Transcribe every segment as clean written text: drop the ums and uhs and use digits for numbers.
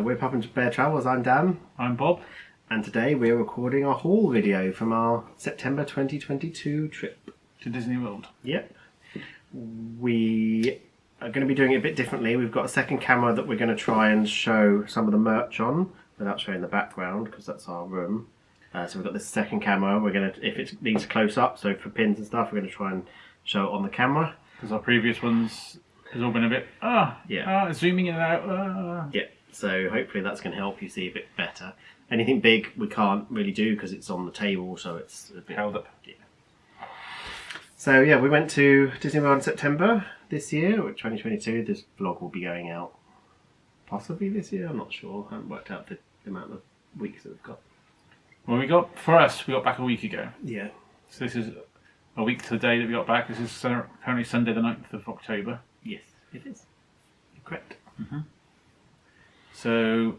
We're Puppet Bear Travels. I'm Dan. I'm Bob. And today we're recording a haul video from our September 2022 trip To Disney World. Yep. We are going to be doing it a bit differently. We've got a second camera that we're going to try and show some of the merch on without showing the background because that's our room. So we've got this second camera. We're going to, if it needs close up, so for pins and stuff, we're going to try and show it on the camera. Because our previous ones has all been a bit, zooming in and out. Yeah, so hopefully that's going to help you see a bit better. Anything big we can't really do because it's on the table, so it's a bit held up. Yeah. So yeah, we went to Disney World in September this year, or 2022. This vlog will be going out possibly this year. I'm not sure. I haven't worked out the amount of weeks that we've got. Well, we got back a week ago. Yeah. So this is a week to the day that we got back. This is currently Sunday the 9th of October. Yes, it is. You're correct. Mm-hmm. So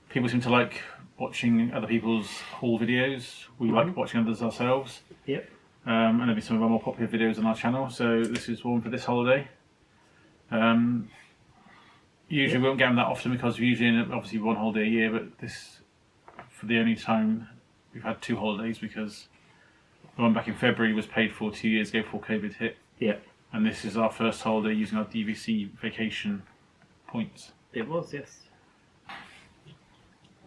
people seem to like watching other people's haul videos. We like watching others ourselves. Yep. And there'll be some of our more popular videos on our channel. So this is one for this holiday. Usually we won't get them that often because we're usually in obviously one holiday a year, but this for the only time we've had two holidays because the one back in February was paid for 2 years ago before COVID hit. Yeah. And this is our first holiday using our DVC vacation points. It was, yes.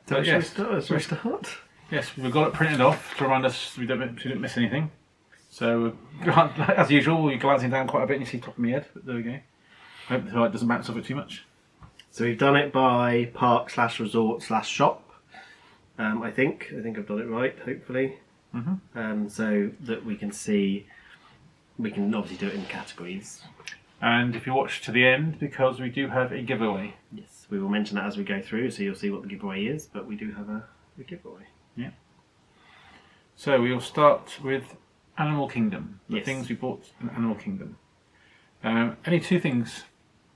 So yes, shall we start? Yes, we've got it printed off to remind us we didn't miss anything. So, as usual, you're glancing down quite a bit and you see the top of my head, but there we go. I hope the light doesn't bounce off it too much. So we've done it by park/resort/shop. I think I've done it right, hopefully. Mm-hmm. So that we can see, we can obviously do it in categories. And if you watch to the end, because we do have a giveaway. Yes, we will mention that as we go through, so you'll see what the giveaway is, but we do have a giveaway. Yeah. So we'll start with Animal Kingdom, the Yes. things we bought in Animal Kingdom. Only two things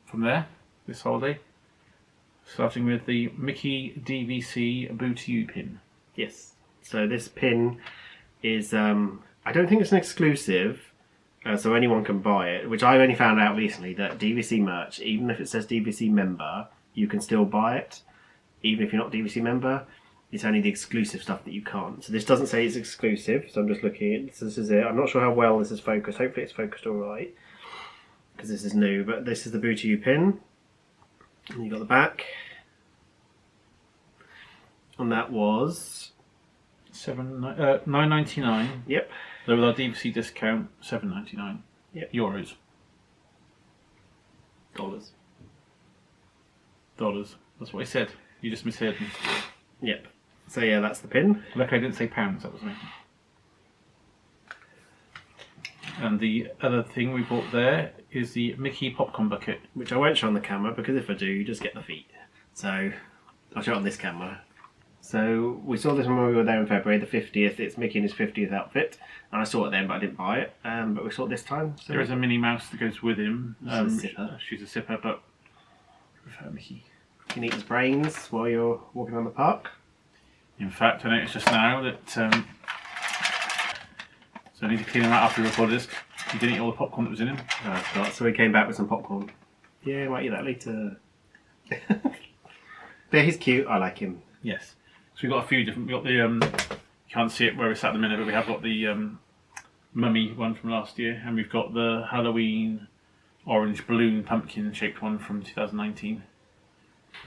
from there this holiday. Starting with the Mickey DVC Boo to You pin. Yes. So this pin is, I don't think it's an exclusive, so anyone can buy it, which I only found out recently that DVC merch, even if it says DVC member, you can still buy it, even if you're not DVC member. It's only the exclusive stuff that you can't. So this doesn't say it's exclusive, so I'm just looking at this. This is it. I'm not sure how well this is focused. Hopefully it's focused all right, because this is new, but this is the Boo to You pin. And you got the back. And that was $9.99. Yep. So with our DVC discount, $7.99. Yep. Euros. Dollars. That's what I said. You just misheard me. Yep. So yeah, that's the pin. Luckily I didn't say pounds, that was me. And the other thing we bought there is the Mickey popcorn bucket. Which I won't show on the camera because if I do, you just get the feet. So I'll show it on this camera. So we saw this one when we were there in February, the 50th. It's Mickey in his 50th outfit. And I saw it then, but I didn't buy it. But we saw it this time. So There is a Minnie Mouse that goes with him. She's a sipper. She's a sipper, but with her Mickey. You can eat his brains while you're walking around the park. In fact, I noticed just now that so I need to clean him out after we recorded this. He didn't eat all the popcorn that was in him. Oh, I forgot. So we came back with some popcorn. Yeah, I might eat that later. But he's cute. I like him. Yes. So we've got a few different. We've got the you can't see it where it's at the minute, but we have got the Mummy one from last year, and we've got the Halloween orange balloon pumpkin shaped one from 2019.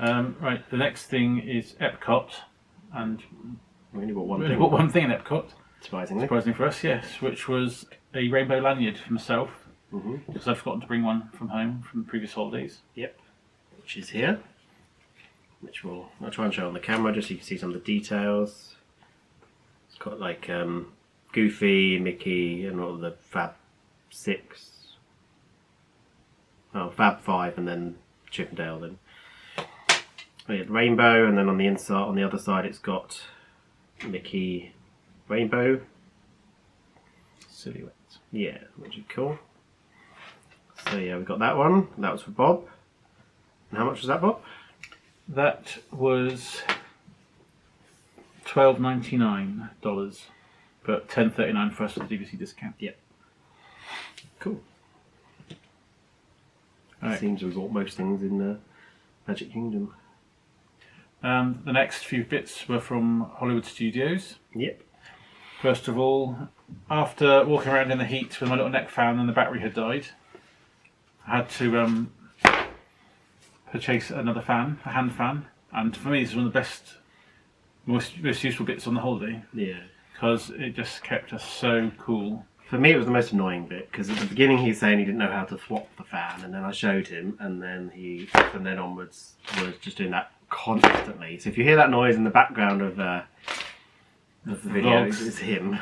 Right, the next thing is EPCOT, and We only bought one we thing. bought one thing in EPCOT, Surprisingly. surprisingly for us, yes, which was a rainbow lanyard for myself, Mm-hmm. because I'd forgotten to bring one from home from the previous holidays. Yep. Which is here. Which I'll try and show on the camera just so you can see some of the details. It's got like Goofy, Mickey, and all the Fab 6. Oh, Fab 5, and then Chip and Dale. Then we had rainbow, and then on the inside, on the other side, it's got Mickey rainbow Silhouette. Yeah, which is cool. So yeah, we got that one. That was for Bob. And how much was that, Bob? That was $12.99, but $10.39 for us for the DVC discount. Yep. Cool. Right. Seems we bought most things in Magic Kingdom. The next few bits were from Hollywood Studios. Yep. First of all, after walking around in the heat with my little neck fan and the battery had died, I had to purchase another fan, a hand fan. And for me, this is one of the best, most useful bits on the holiday. Yeah. Because it just kept us so cool. For me, it was the most annoying bit because at the beginning he's saying he didn't know how to swap the fan, and then I showed him, and then he, from then onwards, was just doing that constantly. So if you hear that noise in the background of the video, it's him. I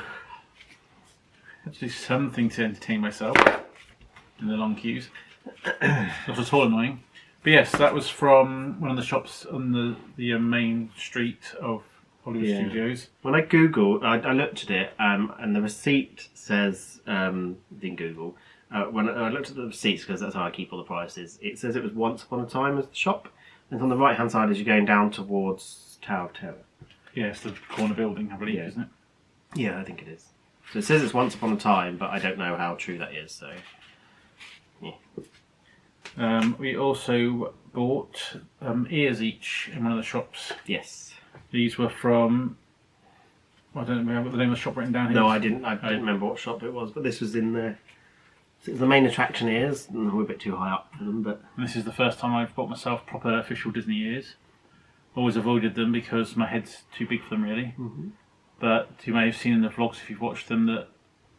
had to do something to entertain myself in the long queues. That was all annoying. But yes, that was from one of the shops on the main street of Hollywood Studios. When I googled, I looked at it, and the receipt says, didn't Google, when I looked at the receipts, because that's how I keep all the prices, it says it was Once Upon a Time as the shop, and on the right hand side as you're going down towards Tower of Terror. Yeah, it's the corner building, I believe, isn't it? Yeah, I think it is. So it says it's Once Upon a Time, but I don't know how true that is, so yeah. We also bought ears each in one of the shops. Yes. These were from, I don't remember the name of the shop written down here. No, I didn't remember what shop it was, but this was in the... So it was the main attraction ears, and we're a bit too high up for them, but... And this is the first time I've bought myself proper official Disney ears. Always avoided them because my head's too big for them, really. Mm-hmm. But you may have seen in the vlogs, if you've watched them, that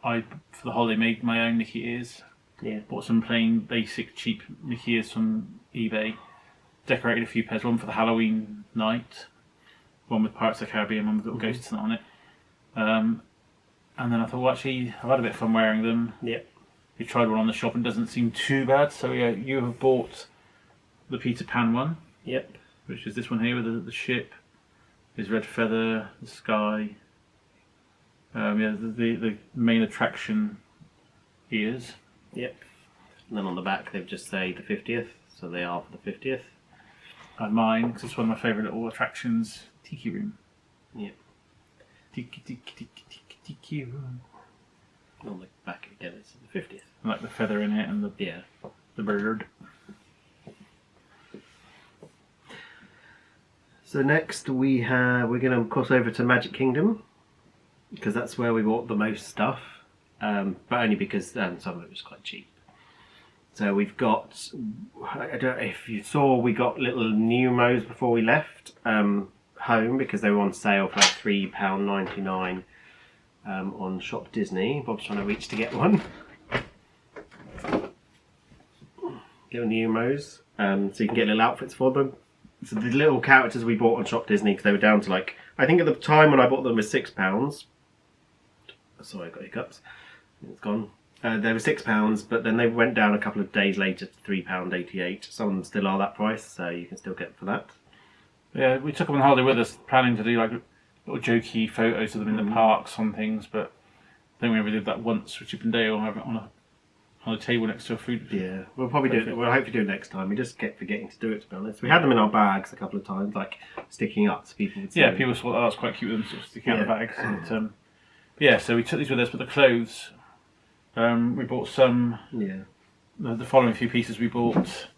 I, for the holiday, made my own Mickey ears. Yeah. Bought some plain, basic, cheap Mickey ears from eBay. Decorated a few pairs, one for the Halloween night, one with Pirates of the Caribbean, one with little ghosts on it. And then I thought, well, actually, I've had a bit of fun wearing them. Yep. We tried one on the shop and it doesn't seem too bad. So yeah, you have bought the Peter Pan one. Yep. Which is this one here with the ship. There's Red Feather, the sky. Yeah, the main attraction ears. Yep. And then on the back they've just say the 50th, so they are for the 50th. And mine, because it's one of my favourite little attractions, Tiki Room. Yep. Tiki Room. On the back again it's the 50th. I like the feather in it and the bird. So next we're going to cross over to Magic Kingdom, because that's where we bought the most stuff, but only because some of it was quite cheap. So we've got, I don't know if you saw, we got little Numos before we left home because they were on sale for like £3.99 on Shop Disney. Bob's trying to reach to get one. Little Numos, so you can get little outfits for them. So the little characters we bought on Shop Disney, because they were down to like, I think at the time when I bought them was £6. Sorry, I got hiccups. It's gone. They were £6, but then they went down a couple of days later to £3.88. Some of them still are that price, so you can still get them for that. Yeah, we took them on holiday with us, planning to do like little jokey photos of them in the parks on things, but I think we only did that once, which Chippendale have it on a table next to a food. Yeah, we'll probably do it. We'll hopefully do it next time. We just kept forgetting to do it, to be honest. We had them in our bags a couple of times, like sticking up, so people would see them. People thought that was quite cute with them sort of sticking out the bags. And, yeah, so we took these with us, but the clothes, we bought some. Yeah. The following few pieces we bought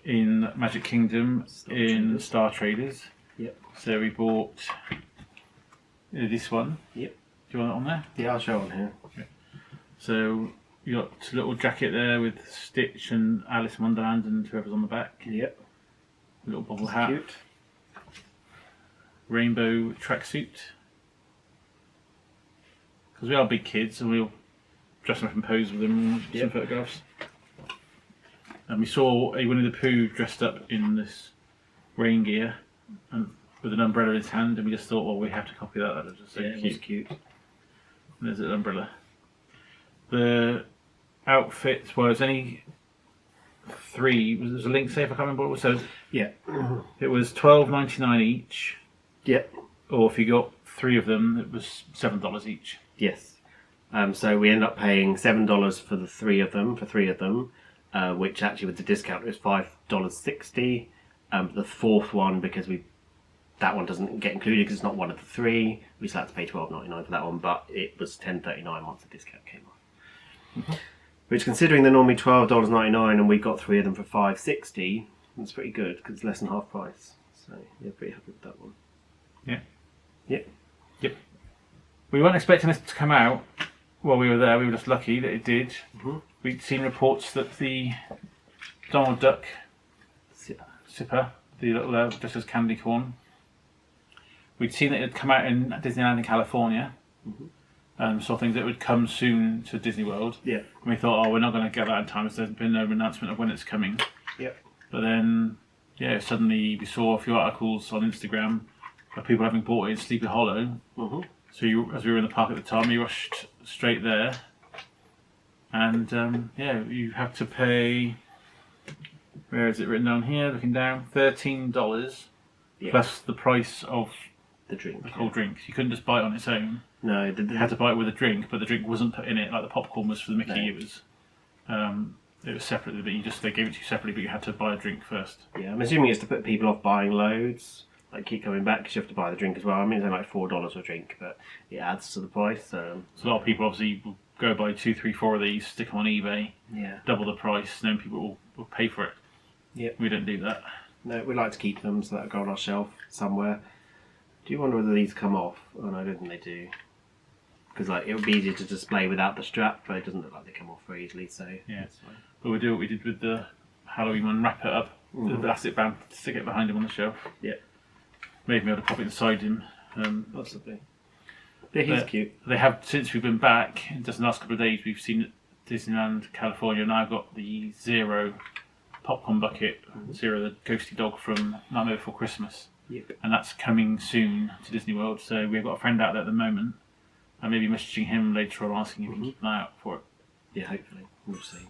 in Magic Kingdom in Star Traders. Yep. So we bought this one. Yep. Do you want it on there? Yeah, I'll show on here. Okay. So you got a little jacket there with Stitch and Alice in Wonderland and whoever's on the back. Yep. A little bobble hat. Cute. Rainbow tracksuit. Because we are big kids and we'll dress them up and pose with them and some photographs. And we saw a Winnie the Pooh dressed up in this rain gear and with an umbrella in his hand, and we just thought, well, we have to copy that. That was just so cute. It was cute. And there's an umbrella. The outfits, well, there's only three. There's a link safe, I can't remember what it was. So Yeah. it was $12.99 each. Yep. Or if you got three of them, it was $7 each. Yes. So we end up paying $7 for the three of them, which actually with the discount was $5.60. The fourth one, because that one doesn't get included because it's not one of the three, we still had to pay $12.99 for that one, but it was $10.39 once the discount came off. Mm-hmm. Which, considering they're normally $12.99 and we got three of them for $5.60, that's pretty good because it's less than half price. So yeah, pretty happy with that one. Yeah. Yep. Yep. We weren't expecting this to come out while we were there. We were just lucky that it did. Mm-hmm. We'd seen reports that the Donald Duck sipper, the little just as candy corn, we'd seen that it had come out in Disneyland in California. Mm-hmm. Saw things that would come soon to Disney World. Yeah. And we thought, oh, we're not going to get that in time, because there's been no announcement of when it's coming. Yep. But then, yeah, suddenly we saw a few articles on Instagram of people having bought it in Sleepy Hollow. Mm-hmm. So as we were in the park at the time, we rushed straight there. And yeah, you have to pay, where is it written down here, looking down, $13 plus the price of the drink. the cold drinks. You couldn't just buy it on its own. No, You had to buy it with a drink, but the drink wasn't put in it like the popcorn was for the Mickey. No. It was separately, but they gave it to you separately, but you had to buy a drink first. Yeah, I'm assuming it's to put people off buying loads, like keep coming back because you have to buy the drink as well. I mean, it's only like $4 a drink, but it adds to the price. So a lot of people obviously will go buy 2, 3, 4 of these, stick them on eBay, yeah, double the price, and then people will pay for it. Yeah, we don't do that. No, we like to keep them so that go on our shelf somewhere. Do you wonder whether these come off? Oh no, I don't think they do. Because like it would be easier to display without the strap, but it doesn't look like they come off very easily. So yeah, that's fine. But we do what we did with the Halloween one: wrap it up, with the elastic band, stick it behind him on the shelf. Yeah, Maybe be able to pop it inside him. Possibly. Yeah, he's cute. They have, since we've been back, in just the last couple of days, we've seen at Disneyland California now got the Zero popcorn bucket, Zero the ghosty dog from Nightmare Before Christmas. Yep. And that's coming soon to Disney World. So we've got a friend out there at the moment. I may be messaging him later on, asking if he can keep an eye out for it. Yeah, hopefully. We'll see.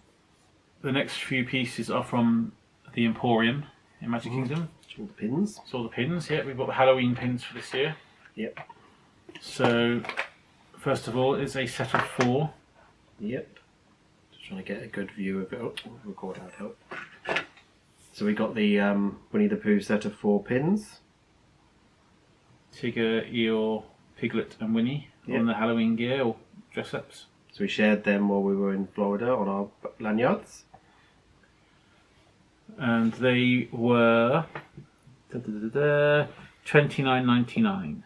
The next few pieces are from the Emporium in Magic Kingdom. All the pins. It's all the pins, yeah. We've got the Halloween pins for this year. Yep. So, first of all, is a set of 4. Yep. Just trying to get a good view of it. Oh, record out help. So we got the Winnie the Pooh set of 4 pins. Tigger, Eeyore, Piglet and Winnie on the Halloween gear or dress-ups. So we shared them while we were in Florida on our lanyards. And they were $29.99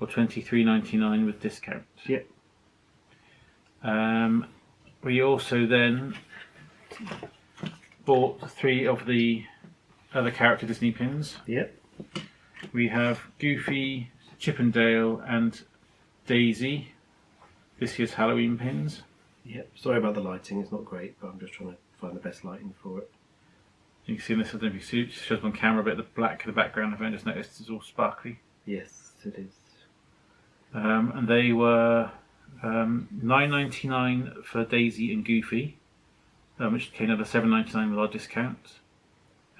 or $23.99 with discount. Yep. We also then bought 3 of the other character Disney pins. Yep. We have Goofy, Chip and Dale and Daisy, this year's Halloween pins. Yep. Sorry about the lighting, it's not great, but I'm just trying to find the best lighting for it. You can see in this, I don't know if you see it, shows on camera a bit of the black in the background. I've just noticed it's all sparkly. Yes, it is. And they were $9.99 for Daisy and Goofy, which came over $7.99 with our discount.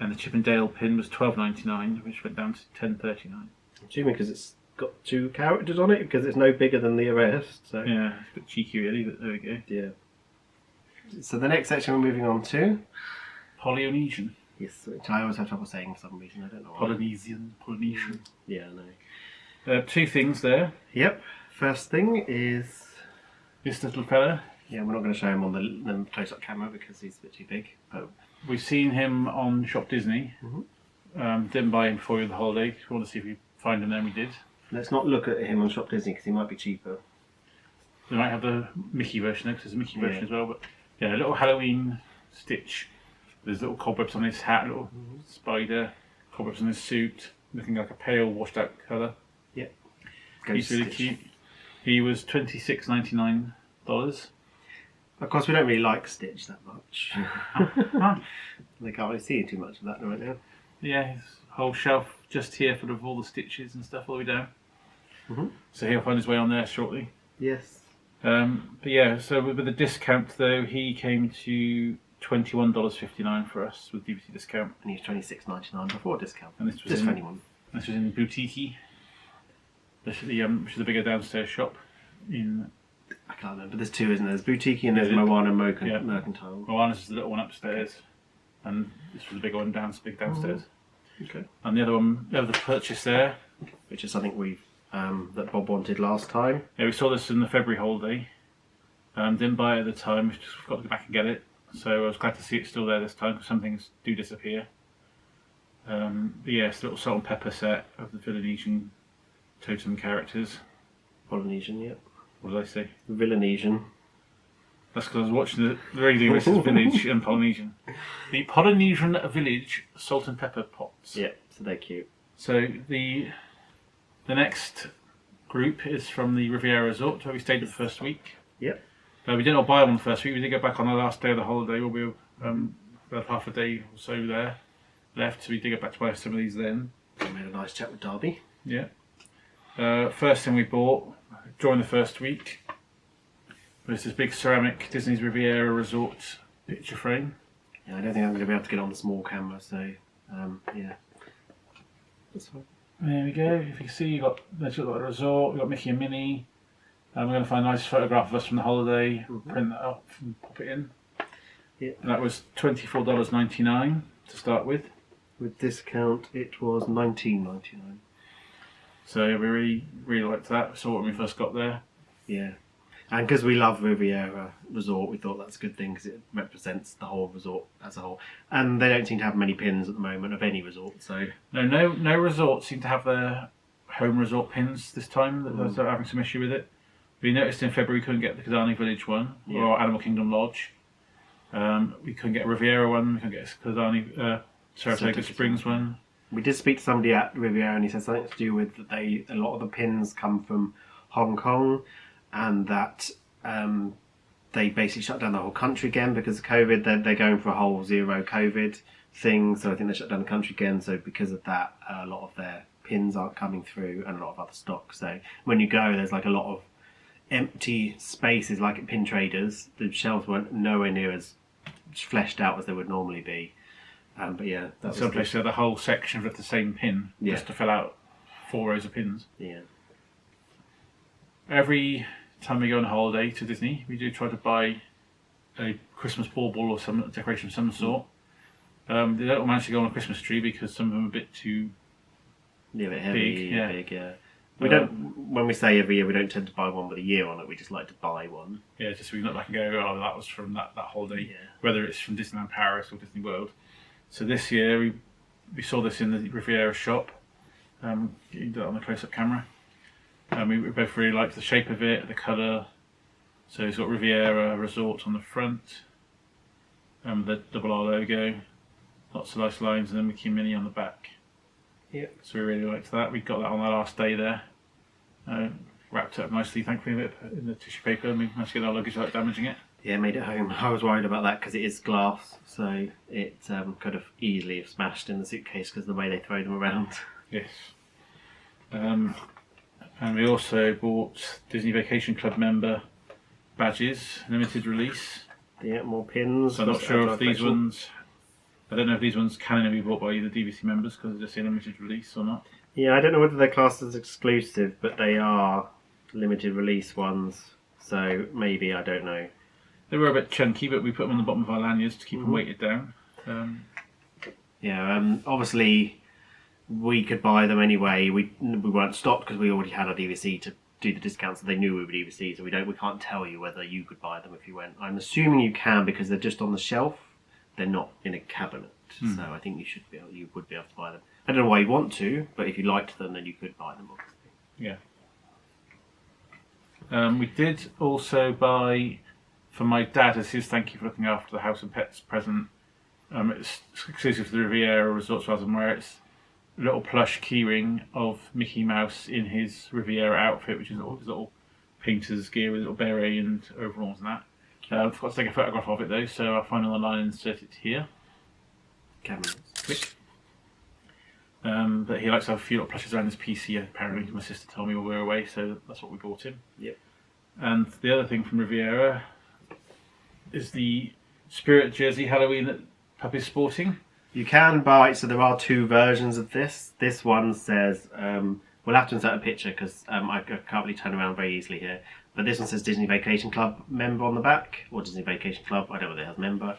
And the Chip and Dale pin was $12.99, which went down to $10.39. I'm assuming because it's got 2 characters on it, because it's no bigger than the rest. So yeah, it's a bit cheeky really, but there we go. yeah. So the next section we're moving on to. Polynesian. Yes, which I always have trouble saying for some reason. I don't know why. Polynesian. Yeah, I know. 2 things there. Yep. First thing is. This little fella. Yeah, we're not going to show him on the close-up camera because he's a bit too big. But we've seen him on Shop Disney. Didn't buy him before the holiday. We want to see if we find him there. We did. Let's not look at him on Shop Disney because he might be cheaper. They might have the Mickey version because there's a Mickey version as well. But yeah, a little Halloween Stitch. There's little cobwebs on his hat, little spider, cobwebs on his suit, looking like a pale, washed-out colour. Yep. He's really cute. He was $26.99. Of course, we don't really like Stitch that much. They can't really see too much of that right now. Yeah, his whole shelf just here full of all the stitches and stuff all the way down. So he'll find his way on there shortly. Yes. But yeah, so with the discount though, he came to $21.59 for us with DVC discount. And he's $26.99 before discount. And this was just for anyone. This was in Boutique, which is the bigger downstairs shop in. I can't remember. There's 2, isn't there? There's Boutique and there's Moana Mercantile. Moana's is the little one upstairs, and this was the bigger one downstairs. Okay. And the other one, the other purchase there, which is something we that Bob wanted last time. Yeah, we saw this in the February holiday. Didn't buy it at the time. We just got to go back and get it. So I was glad to see it's still there this time because some things do disappear. But yeah, it's a little salt and pepper set of the Polynesian totem characters. Polynesian, yeah. What did I say? Villanesian. That's because I was watching the radio. This is village and Polynesian. The Polynesian village salt and pepper pots. Yeah, so they're cute. So the next group is from the Riviera Resort, where we stayed the first week. Yep. We did not buy them on the first week. We did go back on the last day of the holiday. We'll be about half a day or so there left, so we did go back to buy some of these then. We made a nice chat with Darby. Yeah. First thing we bought during the first week was this big ceramic Disney's Riviera Resort picture frame. Yeah, I don't think I'm going to be able to get on the small camera, so yeah. That's fine. There we go. If you can see, you've got the resort, we've got Mickey and Minnie. We're going to find a nice photograph of us from the holiday, print that up and pop it in. Yeah. And that was $24.99 to start with. With discount, it was $19.99. So we really liked that. We saw it when we first got there. Yeah. And because we love Riviera Resort, we thought that's a good thing because it represents the whole resort as a whole. And they don't seem to have many pins at the moment of any resort, so... No resorts seem to have their home resort pins this time. They're having some issue with it. We noticed in February we couldn't get the Kidani Village one, or Animal Kingdom Lodge. We couldn't get a Riviera one, we couldn't get a Kidani Saratoga Springs one. We did speak to somebody at Riviera and he said something to do with that a lot of the pins come from Hong Kong, and that they basically shut down the whole country again because of COVID. They're going for a whole zero COVID thing, so I think they shut down the country again. So because of that, a lot of their pins aren't coming through and a lot of other stock. So when you go, there's like a lot of empty spaces like at Pin Traders. The shelves weren't nowhere near as fleshed out as they would normally be. But yeah, that's some places had a whole section with the same pin just to fill out 4 rows of pins. Yeah. Every time we go on holiday to Disney, we do try to buy a Christmas bauble or some decoration of some sort. They don't manage to go on a Christmas tree because some of them are a bit too big. Yeah. We don't. When we say every year, we don't tend to buy one with a year on it. We just like to buy one. Yeah, just so we can look back and go, oh, that was from that holiday. Yeah. Whether it's from Disneyland Paris or Disney World. So this year we saw this in the Riviera shop. You can do it on the close-up camera. We both really liked the shape of it, the colour. So it's got Riviera Resort on the front, the double R logo, lots of nice lines, and then Mickey and Minnie on the back. Yeah. So we really liked that. We got that on our last day there. Wrapped it up nicely, thankfully, in the tissue paper, and we managed to get our luggage without damaging it. Yeah, made it home. I was worried about that because it is glass, so it could have easily have smashed in the suitcase because of the way they throw them around. Yes. And we also bought Disney Vacation Club member badges, limited release. Yeah, more pins. So I'm not sure if these ones... I don't know if these ones can be bought by either DVC members because they're just a limited release or not. Yeah, I don't know whether they're classed as exclusive, but they are limited release ones. So maybe, I don't know. They were a bit chunky, but we put them on the bottom of our lanyards to keep them weighted down. Obviously we could buy them anyway. We weren't stopped because we already had our DVC to do the discounts, so they knew we were DVC. So we can't tell you whether you could buy them if you went. I'm assuming you can because they're just on the shelf. They're not in a cabinet, so I think you would be able to buy them. I don't know why you'd want to, but if you liked them, then you could buy them, obviously. Yeah. We did also buy, for my dad, as his thank you for looking after the house and pets present. It's exclusive to the Riviera Resort, rather than where it's a little plush keyring of Mickey Mouse in his Riviera outfit, which is all his little painter's gear with a little beret and overalls and that. I forgot to take a photograph of it though, so I'll find it online and insert it here. Cameras. Click. But he likes to have a few little plushes around his PC, apparently. My sister told me while we were away, so that's what we bought him. Yep. And the other thing from Riviera is the Spirit jersey Halloween that Puppy's sporting. You can buy, so there are 2 versions of this. This one says, we'll have to insert a picture because I can't really turn around very easily here. But this one says Disney Vacation Club member on the back, or Disney Vacation Club, I don't know whether it has member.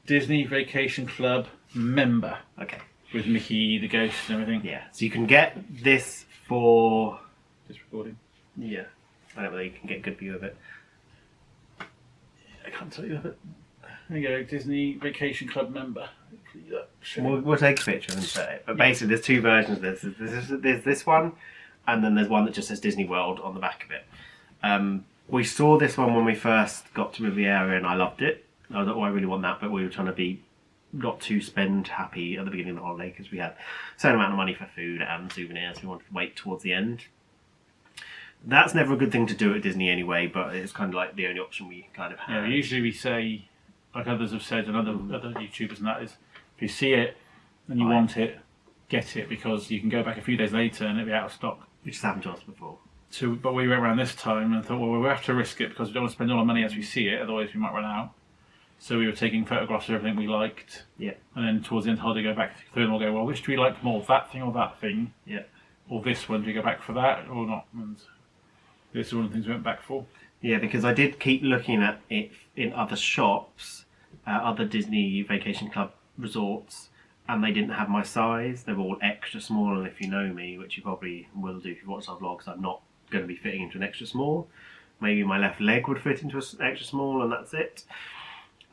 Disney Vacation Club member. Okay. With Mickey, the ghost and everything. Yeah, so you can get this for... Just recording. Yeah, I don't know whether you can get a good view of it. I can't tell you, but There you go, Disney Vacation Club member. We'll take a picture and show it. But basically, there's two versions of this. There's this one, and then there's one that just says Disney World on the back of it. We saw this one when we first got to Riviera, and I loved it. I was like, oh, I really want that, but we were trying to be not too spend happy at the beginning of the holiday because we had a certain amount of money for food and souvenirs. We wanted to wait towards the end. That's never a good thing to do at Disney anyway, but it's kind of like the only option we kind of have. Yeah, usually we say, like others have said, and other YouTubers and that is, if you see it and you want it, get it, because you can go back a few days later and it'll be out of stock. Which has happened to us before. But we went around this time and thought, well, we'll have to risk it because we don't want to spend all our money as we see it, otherwise we might run out. So we were taking photographs of everything we liked. Yeah. And then towards the end of the holiday, go back through and we'll go, well, which do we like more, that thing or that thing? Yeah. Or this one, do we go back for that or not? And this is one of the things we went back for. Yeah, because I did keep looking at it in other shops, other Disney Vacation Club resorts, and they didn't have my size. They were all extra small, and if you know me, which you probably will do if you watch our vlogs, I'm not going to be fitting into an extra small. Maybe my left leg would fit into an extra small, and that's it.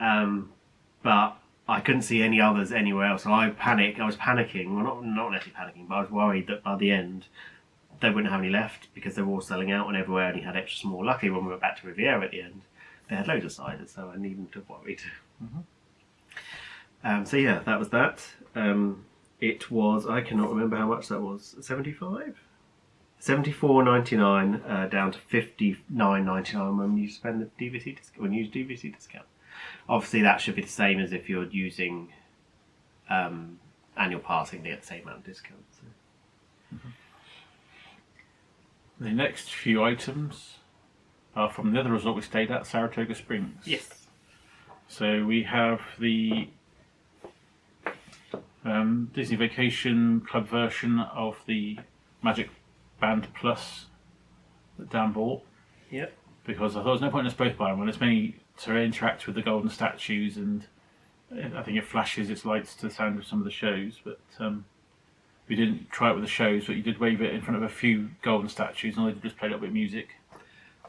But I couldn't see any others anywhere else, so I panicked. I was panicking, well, not necessarily panicking, but I was worried that by the end they wouldn't have any left because they were all selling out and everywhere only had extra small. Luckily, when we went back to Riviera at the end, they had loads of sizes, so I needn't have worried. So yeah, that was that. It was, I cannot remember how much that was, 75? $74.99 down to $59.99 when you spend the DVC discount, when you use DVC discount. Obviously, that should be the same as if you're using annual passing to get the same amount of discount. So. The next few items are from the other resort we stayed at, Saratoga Springs. Yes. So we have the Disney Vacation Club version of the Magic Band Plus that Dan bought. Yep. Because I thought there's no point in us both buying one. It's mainly to interact with the golden statues, and I think it flashes its lights to the sound of some of the shows. But we didn't try it with the shows, but you did wave it in front of a few golden statues, and all they did was play a little bit of music.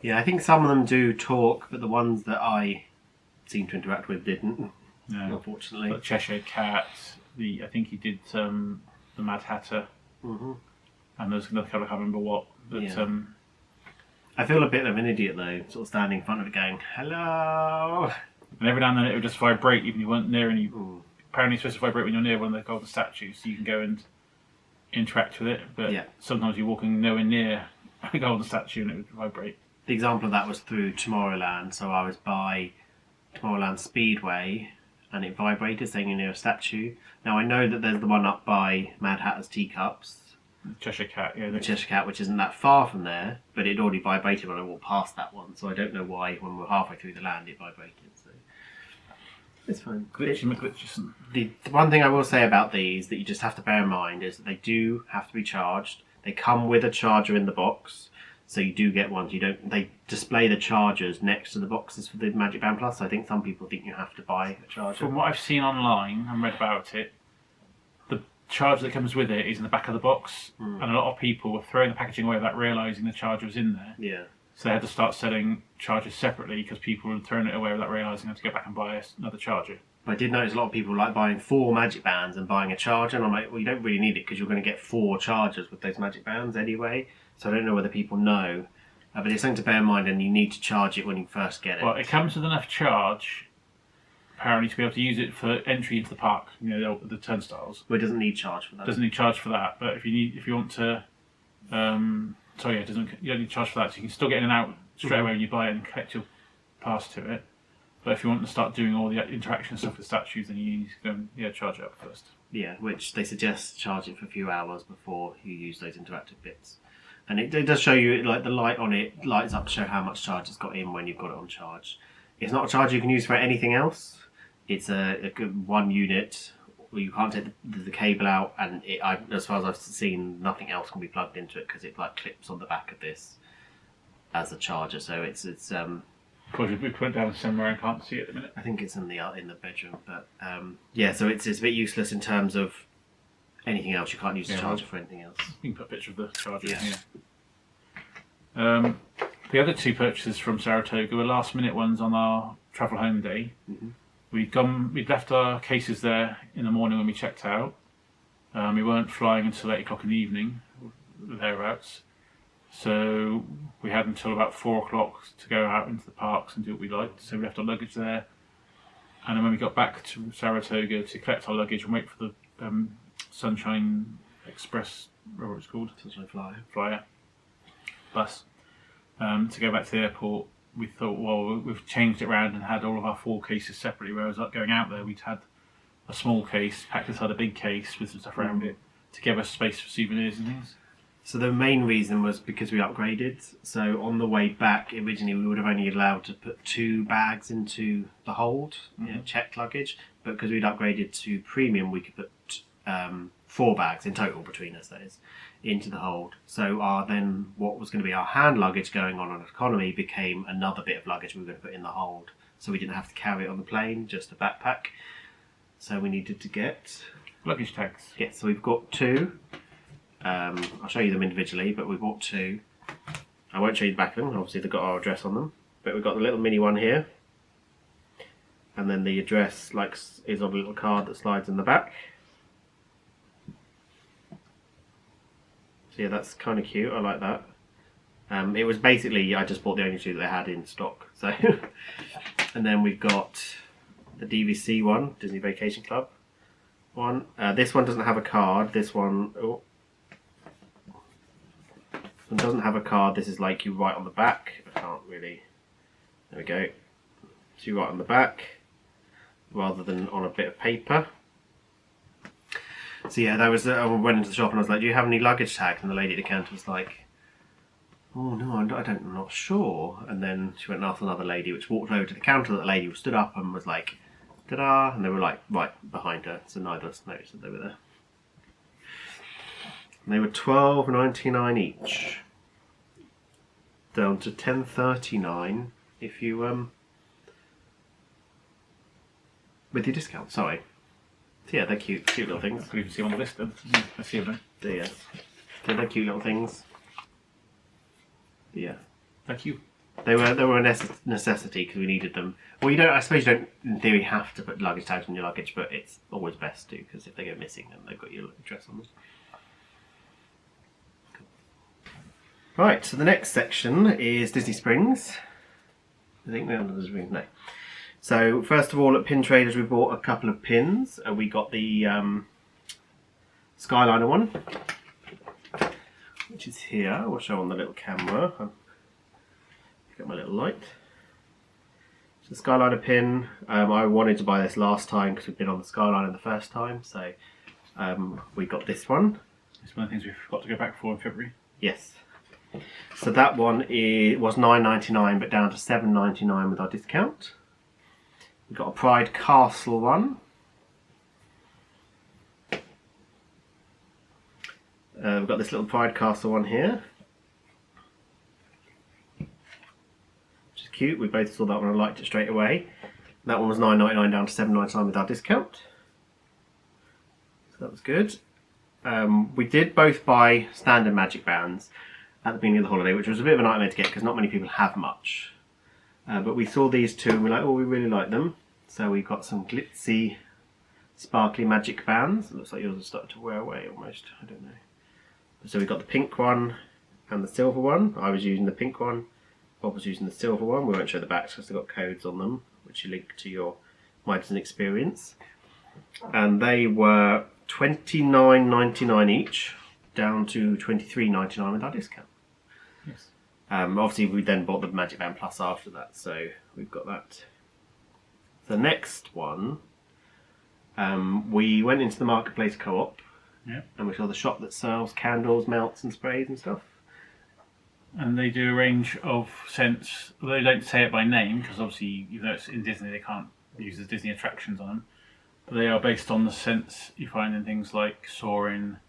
Yeah, I think some of them do talk, but the ones that I seemed to interact with didn't. No. Unfortunately. But Cheshire Cat, I think he did the Mad Hatter, and there's another couple I can't remember what. But yeah. I feel a bit of an idiot though, sort of standing in front of it going, hello! And every now and then it would just vibrate even if you weren't near any. Apparently it's supposed to vibrate when you're near one of the golden statues, so you can go and interact with it, but sometimes you're walking nowhere near a golden statue and it would vibrate. The example of that was through Tomorrowland, so I was by Tomorrowland Speedway and it vibrated saying you're near a statue. Now I know that there's the one up by Mad Hatter's Teacups. The Cheshire Cat, yeah. The Cheshire Cat, which isn't that far from there, but it already vibrated when I walked past that one, so I don't know why when we were halfway through the land it vibrated. So it's fine. Glitches. The one thing I will say about these that you just have to bear in mind is that they do have to be charged. They come with a charger in the box, so you do get ones. They display the chargers next to the boxes for the Magic Band Plus. So I think some people think you have to buy a charger. From what I've seen online and read about it, the charger that comes with it is in the back of the box, and a lot of people were throwing the packaging away without realising the charger was in there. Yeah. So they had to start selling chargers separately because people were throwing it away without realising they had to go back and buy another charger. I did notice a lot of people like buying 4 Magic Bands and buying a charger, and I'm like, well, you don't really need it because you're going to get 4 chargers with those Magic Bands anyway. So I don't know whether people know, but it's something to bear in mind, and you need to charge it when you first get it. Well, it comes with enough charge, apparently, to be able to use it for entry into the park. You know, the turnstiles. Well, it doesn't need charge for that. Doesn't need charge for that, but if you want to, it doesn't. You don't need charge for that. So you can still get in and out straight away when you buy it and collect your pass to it. But if you want to start doing all the interaction stuff with statues, then you need to go and charge it up first. Yeah, which they suggest charge it for a few hours before you use those interactive bits. And it does show you, like, the light on it lights up to show how much charge it's got in when you've got it on charge. It's not a charger you can use for anything else. It's a good 1 unit where you can't take the cable out, and as far as I've seen, nothing else can be plugged into it because it like clips on the back of this as a charger. So it's Of course, we put it down somewhere and can't see it at the minute. I think it's in the bedroom, but yeah. So it's a bit useless in terms of anything else. You can't use the charger for anything else. You can put a picture of the charger Yeah. here. The other 2 purchases from Saratoga were last minute ones on our travel home day. We'd left our cases there in the morning when we checked out. We weren't flying until 8 o'clock in the evening, thereabouts. So we had until about 4 o'clock to go out into the parks and do what we liked. So we left our luggage there. And then when we got back to Saratoga to collect our luggage and wait for the Sunshine Express, whatever it's called, Sunshine Flyer bus, to go back to the airport, we thought, well, we've changed it around and had all of our 4 cases separately. Whereas going out there, we'd had a small case packed inside a big case with some stuff around it to give us space for souvenirs and things. So the main reason was because we upgraded. So on the way back, originally we would have only allowed to put 2 bags into the hold, checked luggage. But because we'd upgraded to premium, we could put 4 bags in total between us, that is, into the hold. So then what was going to be our hand luggage going on economy became another bit of luggage we were going to put in the hold. So we didn't have to carry it on the plane, just a backpack. So we needed to get luggage tags. Yes, so we've got 2. I'll show you them individually, but we bought 2. I won't show you the back of them, obviously they've got our address on them. But we've got the little mini one here. And then the address is on a little card that slides in the back. So yeah, that's kind of cute, I like that. It was basically, I just bought the only 2 that they had in stock. So, and then we've got the DVC one, Disney Vacation Club one. This one doesn't have a card, this one... It doesn't have a card. This is like you write on the back. I can't really. There we go. So you write on the back rather than on a bit of paper. So yeah, that was. I went into the shop and I was like, "Do you have any luggage tags?" And the lady at the counter was like, "Oh no, I'm not sure." And then she went and asked another lady, which walked over to the counter. That the lady stood up and was like, "Ta-da!" And they were like right behind her, so neither of us noticed that they were there. And they were $12.99 each, down to $10.39 if you with your discount. Sorry. So yeah, they're cute little things. I could even see them on the list then. I see them. Yeah, they're cute little things. Yeah, Thank you. they were a necessity because we needed them. Well, I suppose you don't in theory have to put luggage tags on your luggage, but it's always best to, because if they go missing, then they've got your address on them. Right, so the next section is Disney Springs. I think no, Disney Springs, no. So first of all, at Pin Traders, we bought a couple of pins. We got the Skyliner one, which is here. We'll show on the little camera. I've got my little light. So Skyliner pin. I wanted to buy this last time because we've been on the Skyliner the first time, so we got this one. It's one of the things we forgot to go back for in February. Yes. So that one was $9.99 but down to $7.99 with our discount. We've got a Pride Castle one. We've got this little Pride Castle one here, which is cute. We both saw that one and liked it straight away. That one was $9.99 down to $7.99 with our discount. So that was good. We did both buy standard magic bands at the beginning of the holiday, which was a bit of a nightmare to get because not many people have much. But we saw these 2 and we're like, oh, we really like them. So we got some glitzy, sparkly magic bands. It looks like yours are starting to wear away almost. I don't know. So we got the pink one and the silver one. I was using the pink one. Bob was using the silver one. We won't show the backs because they've got codes on them, which you link to your My Disney Experience. And they were $29.99 each, down to $23.99 with our discount. Yes. Obviously, we then bought the Magic Band Plus after that, so we've got that. The next one, we went into the Marketplace Co-op, and we saw the shop that sells candles, melts and sprays and stuff. And they do a range of scents, although they don't say it by name, because obviously, even though it's in Disney, they can't use the Disney attractions on them. But they are based on the scents you find in things like Soarin',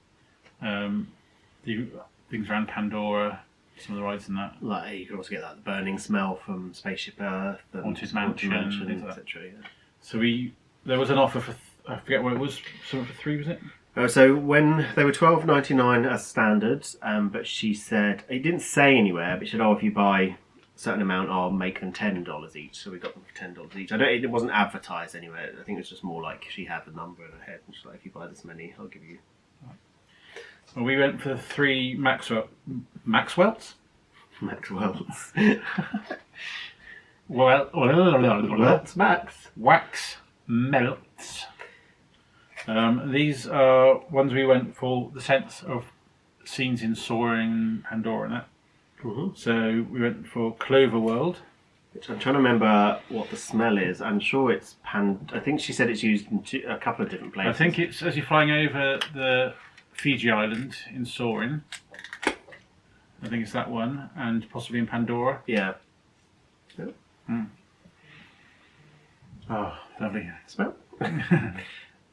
the things around Pandora, some of the rides in that. Like you can also get that the burning smell from Spaceship Earth, and Haunted Mansion, things like that. etc. Yeah. So there was an offer for I forget what it was. Something for 3, was it? So when they were $12.99 as standard, but she said it didn't say anywhere, but she said, "Oh, if you buy certain amount, I'll make them $10 each. So we got them for $10 each. It wasn't advertised anywhere. I think it was just more like she had the number in her head, and she's like, if you buy this many, I'll give you. Well, we went for 3 Maxwells. Maxwell's. Welt's wax melts. These are ones we went for the sense of scenes in Soaring, Pandora and that. Mm-hmm. So we went for Clover World. Which I'm trying to remember what the smell is. I'm sure it's I think she said it's used in a couple of different places. I think it's as you're flying over the Fiji Island in Soaring. I think it's that one, and possibly in Pandora. Yeah. Yep. Mm. Oh, lovely smell.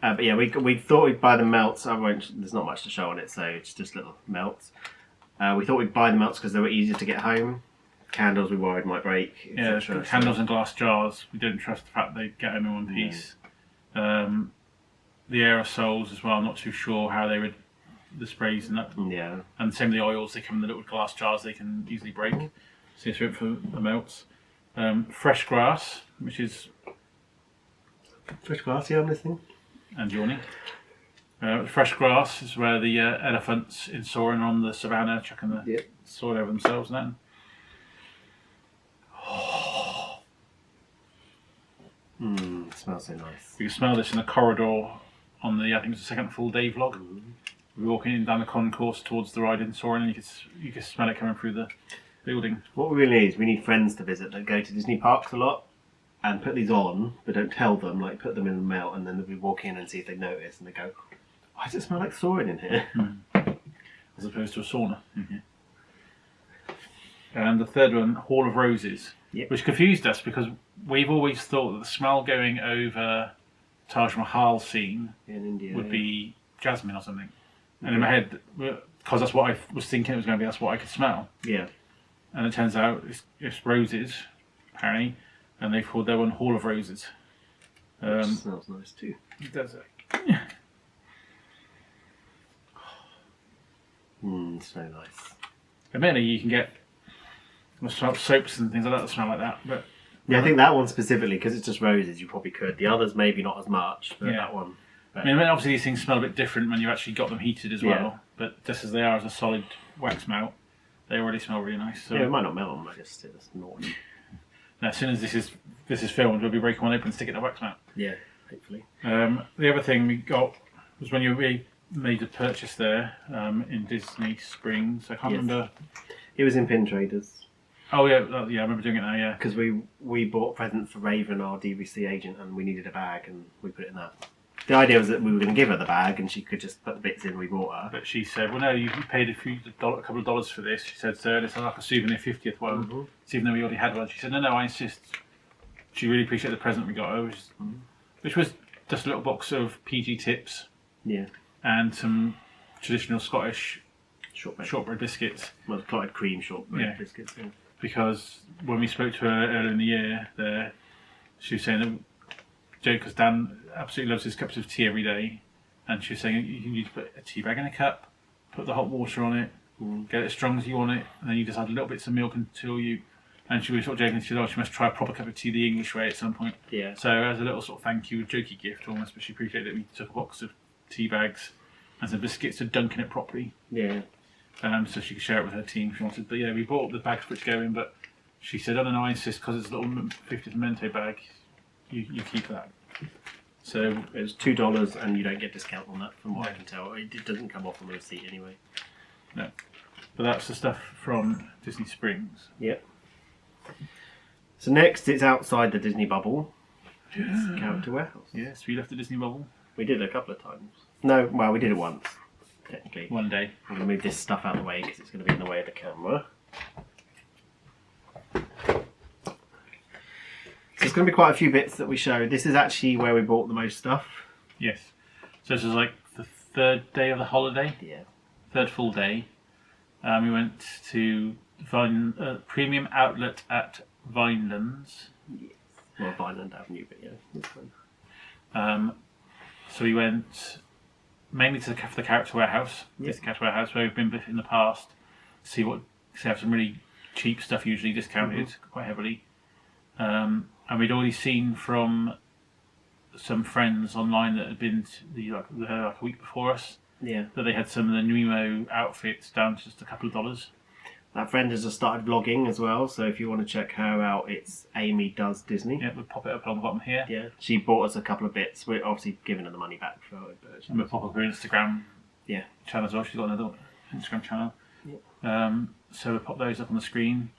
But yeah, we thought we'd buy the melts. There's not much to show on it, so it's just little melts. We thought we'd buy the melts because they were easier to get home. Candles we worried might break. Yeah, candles in glass jars. We didn't trust the fact they'd get home in one piece. The aerosols as well. I'm not too sure how they would. The sprays and that. Yeah. And same with the oils. They come in the little glass jars. They can easily break. So it's for the melts. Fresh grass, which is fresh grass. Yeah, I'm listening. And yawning. Fresh grass is where the elephants in Soaring on the savannah chucking the soil over themselves and that. It smells so nice. You can smell this in the corridor on the, I think it's the second full day vlog. We're walking in down the concourse towards the ride in Soaring, and you can smell it coming through the building. What we really need is we need friends to visit that go to Disney parks a lot and put these on, but don't tell them, like put them in the mail, and then we walk in and see if they notice, and they go, why does it smell like Soaring in here? As opposed to a sauna in here. And the third one, Hall of Roses, which confused us because we've always thought that the smell going over Taj Mahal scene in India would be jasmine or something. And in my head, because that's what I was thinking it was going to be, that's what I could smell. Yeah. And it turns out it's roses, apparently, and they've called their one Hall of Roses. Which smells nice too. Does it? It's so nice. Admittedly, you can get soaps and things like that smell like that, but yeah, I think that one specifically, because it's just roses, you probably could. The others maybe not as much, but that one. I mean, obviously these things smell a bit different when you actually got them heated as well, but just as they are as a solid wax melt, they already smell really nice. So. Yeah, it might not melt them, I just it's naughty. Now, as soon as this is filmed, we'll be breaking one open and sticking it in the wax melt. Yeah, hopefully. The other thing we got was when we made a purchase there in Disney Springs. I can't remember. It was in Pin Traders. Oh yeah, I remember doing it now. Yeah, because we bought a present for Raven, our DVC agent, and we needed a bag, and we put it in that. The idea was that we were going to give her the bag, and she could just put the bits in we bought her. But she said, "Well, no, you paid a couple of dollars for this." She said, "So it's like a souvenir 50th one." Mm-hmm. So even though we already had one, she said, "No, I insist." She really appreciated the present we got her, which was just a little box of PG tips. Yeah. And some traditional Scottish shortbread biscuits. Well, clotted cream shortbread biscuits. Yeah. Because when we spoke to her earlier in the year, she was saying that because Dan absolutely loves his cups of tea every day, and she was saying you need to put a tea bag in a cup, put the hot water on it, get it as strong as you want it, and then you just add little bits of milk until you. And she was sort of joking. She said, she must try a proper cup of tea the English way at some point. Yeah. So as a little sort of thank you, jokey gift almost, but she appreciated that we took a box of tea bags and some biscuits to dunk in it properly. Yeah. So she could share it with her team if she wanted. But yeah, we bought the bags for it to go in, but she said, "Oh no, I insist because it's a little 50th Memento bag. You keep that." So it was $2, and you don't get discount on that, from what I can tell. It doesn't come off on the receipt anyway. No, but that's the stuff from Disney Springs. Yep. So next, it's outside the Disney bubble. It's the Character Warehouse. Yes, we left the Disney bubble. We did it a couple of times. No, well, we did it once. Technically. One day. I'm going to move this stuff out of the way because it's going to be in the way of the camera. So there's going to be quite a few bits that we show. This is actually where we bought the most stuff. Yes. So this is like the third day of the holiday. Yeah. Third full day. We went to premium outlet at Vinelands. Yes. Well, Vineland Avenue, but yeah, that's fine. So we went mainly to the Character Warehouse. Yep. This Character Warehouse where we've been in the past. To have some really cheap stuff usually discounted quite heavily. And we'd already seen from some friends online that had been like a week before us. Yeah. That they had some of the Nemo outfits down to just a couple of dollars. That friend has just started vlogging as well, so if you want to check her out, it's Amy Does Disney. Yeah, we'll pop it up on the bottom here. Yeah. She bought us a couple of bits. We're obviously giving her the money back for it. But And we'll pop up her Instagram channel as well. She's got another Instagram channel. Yeah. So we'll pop those up on the screen.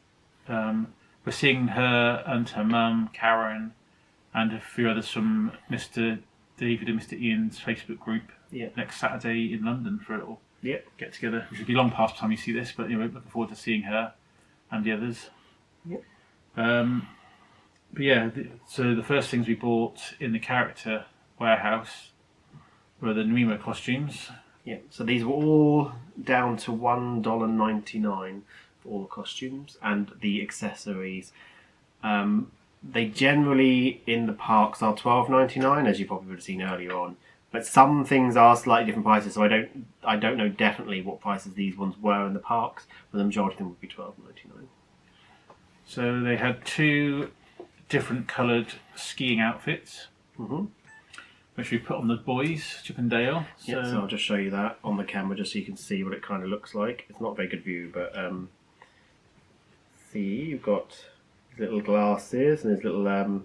We're seeing her and her mum, Karen, and a few others from Mr. David and Mr. Ian's Facebook group next Saturday in London for a little get together. Which will be long past the time you see this, but anyway, looking forward to seeing her and the others. Yep. But yeah, so the first things we bought in the character warehouse were the Nemo costumes. Yeah, so these were all down to $1.99 for all the costumes and the accessories. They generally in the parks are $12.99, as you probably would have seen earlier on. But some things are slightly different prices, so I don't know definitely what prices these ones were in the parks, but the majority of them would be $12.99. So they had 2 different coloured skiing outfits, which we put on the boys, Chip and Dale. So I'll just show you that on the camera, just so you can see what it kind of looks like. It's not a very good view, but see, you've got his little glasses and his little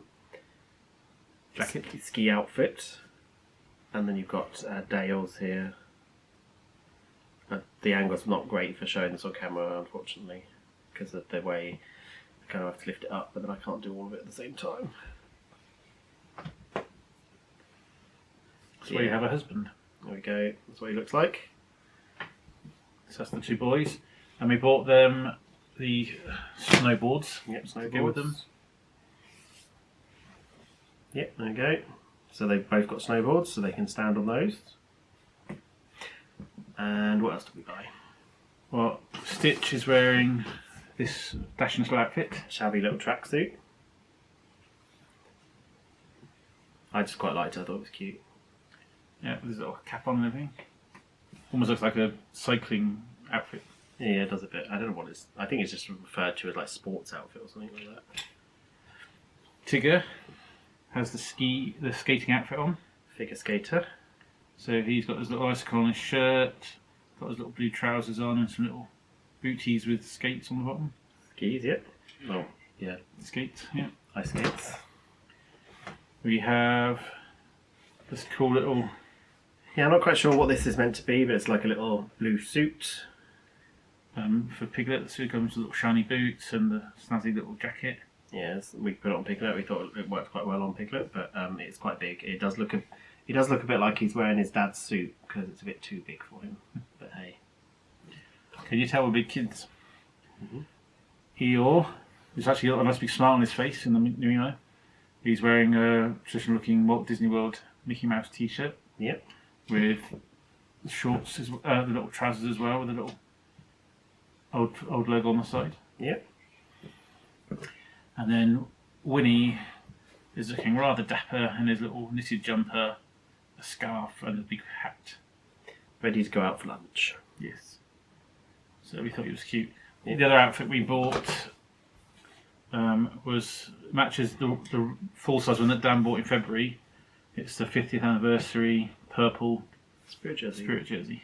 jacket, ski outfit. And then you've got Dale's here. The angle's not great for showing this on camera, unfortunately, because of the way I kind of have to lift it up, but then I can't do all of it at the same time. That's where you have a husband. There we go. That's what he looks like. So that's the 2 boys. And we bought them the snowboards. Yep, snowboards. To go with them. Yep, there we go. So they've both got snowboards, so they can stand on those. And what else did we buy? Well, Stitch is wearing this dashing little outfit. Shabby little tracksuit. I just quite liked it, I thought it was cute. Yeah, with his little cap on and everything. Almost looks like a cycling outfit. Yeah, it does a bit. I don't know what it's... I think it's just referred to as like sports outfit or something like that. Tigger has the skating outfit on. Figure skater. So he's got his little icicle on his shirt, got his little blue trousers on and some little booties with skates on the bottom. Skis, yep. Oh, yeah. Skates, yeah. Ice skates. We have this cool little... Yeah, I'm not quite sure what this is meant to be, but it's like a little blue suit. For Piglet, so it comes with little shiny boots and the snazzy little jacket. Yes, we put it on Piglet. We thought it worked quite well on Piglet, but it's quite big. It does look a bit like he's wearing his dad's suit because it's a bit too big for him. But hey, can you tell we're big kids? Eeyore, there's actually got a nice big smile on his face in the new emo. He's wearing a traditional-looking Walt Disney World Mickey Mouse T-shirt. Yep. With the shorts, the little trousers as well, with a little old logo on the side. Yep. And then Winnie is looking rather dapper in his little knitted jumper, a scarf and a big hat. Ready to go out for lunch. Yes. So we thought he was cute. The other outfit we bought matches the full size one that Dan bought in February. It's the 50th anniversary purple Spirit jersey.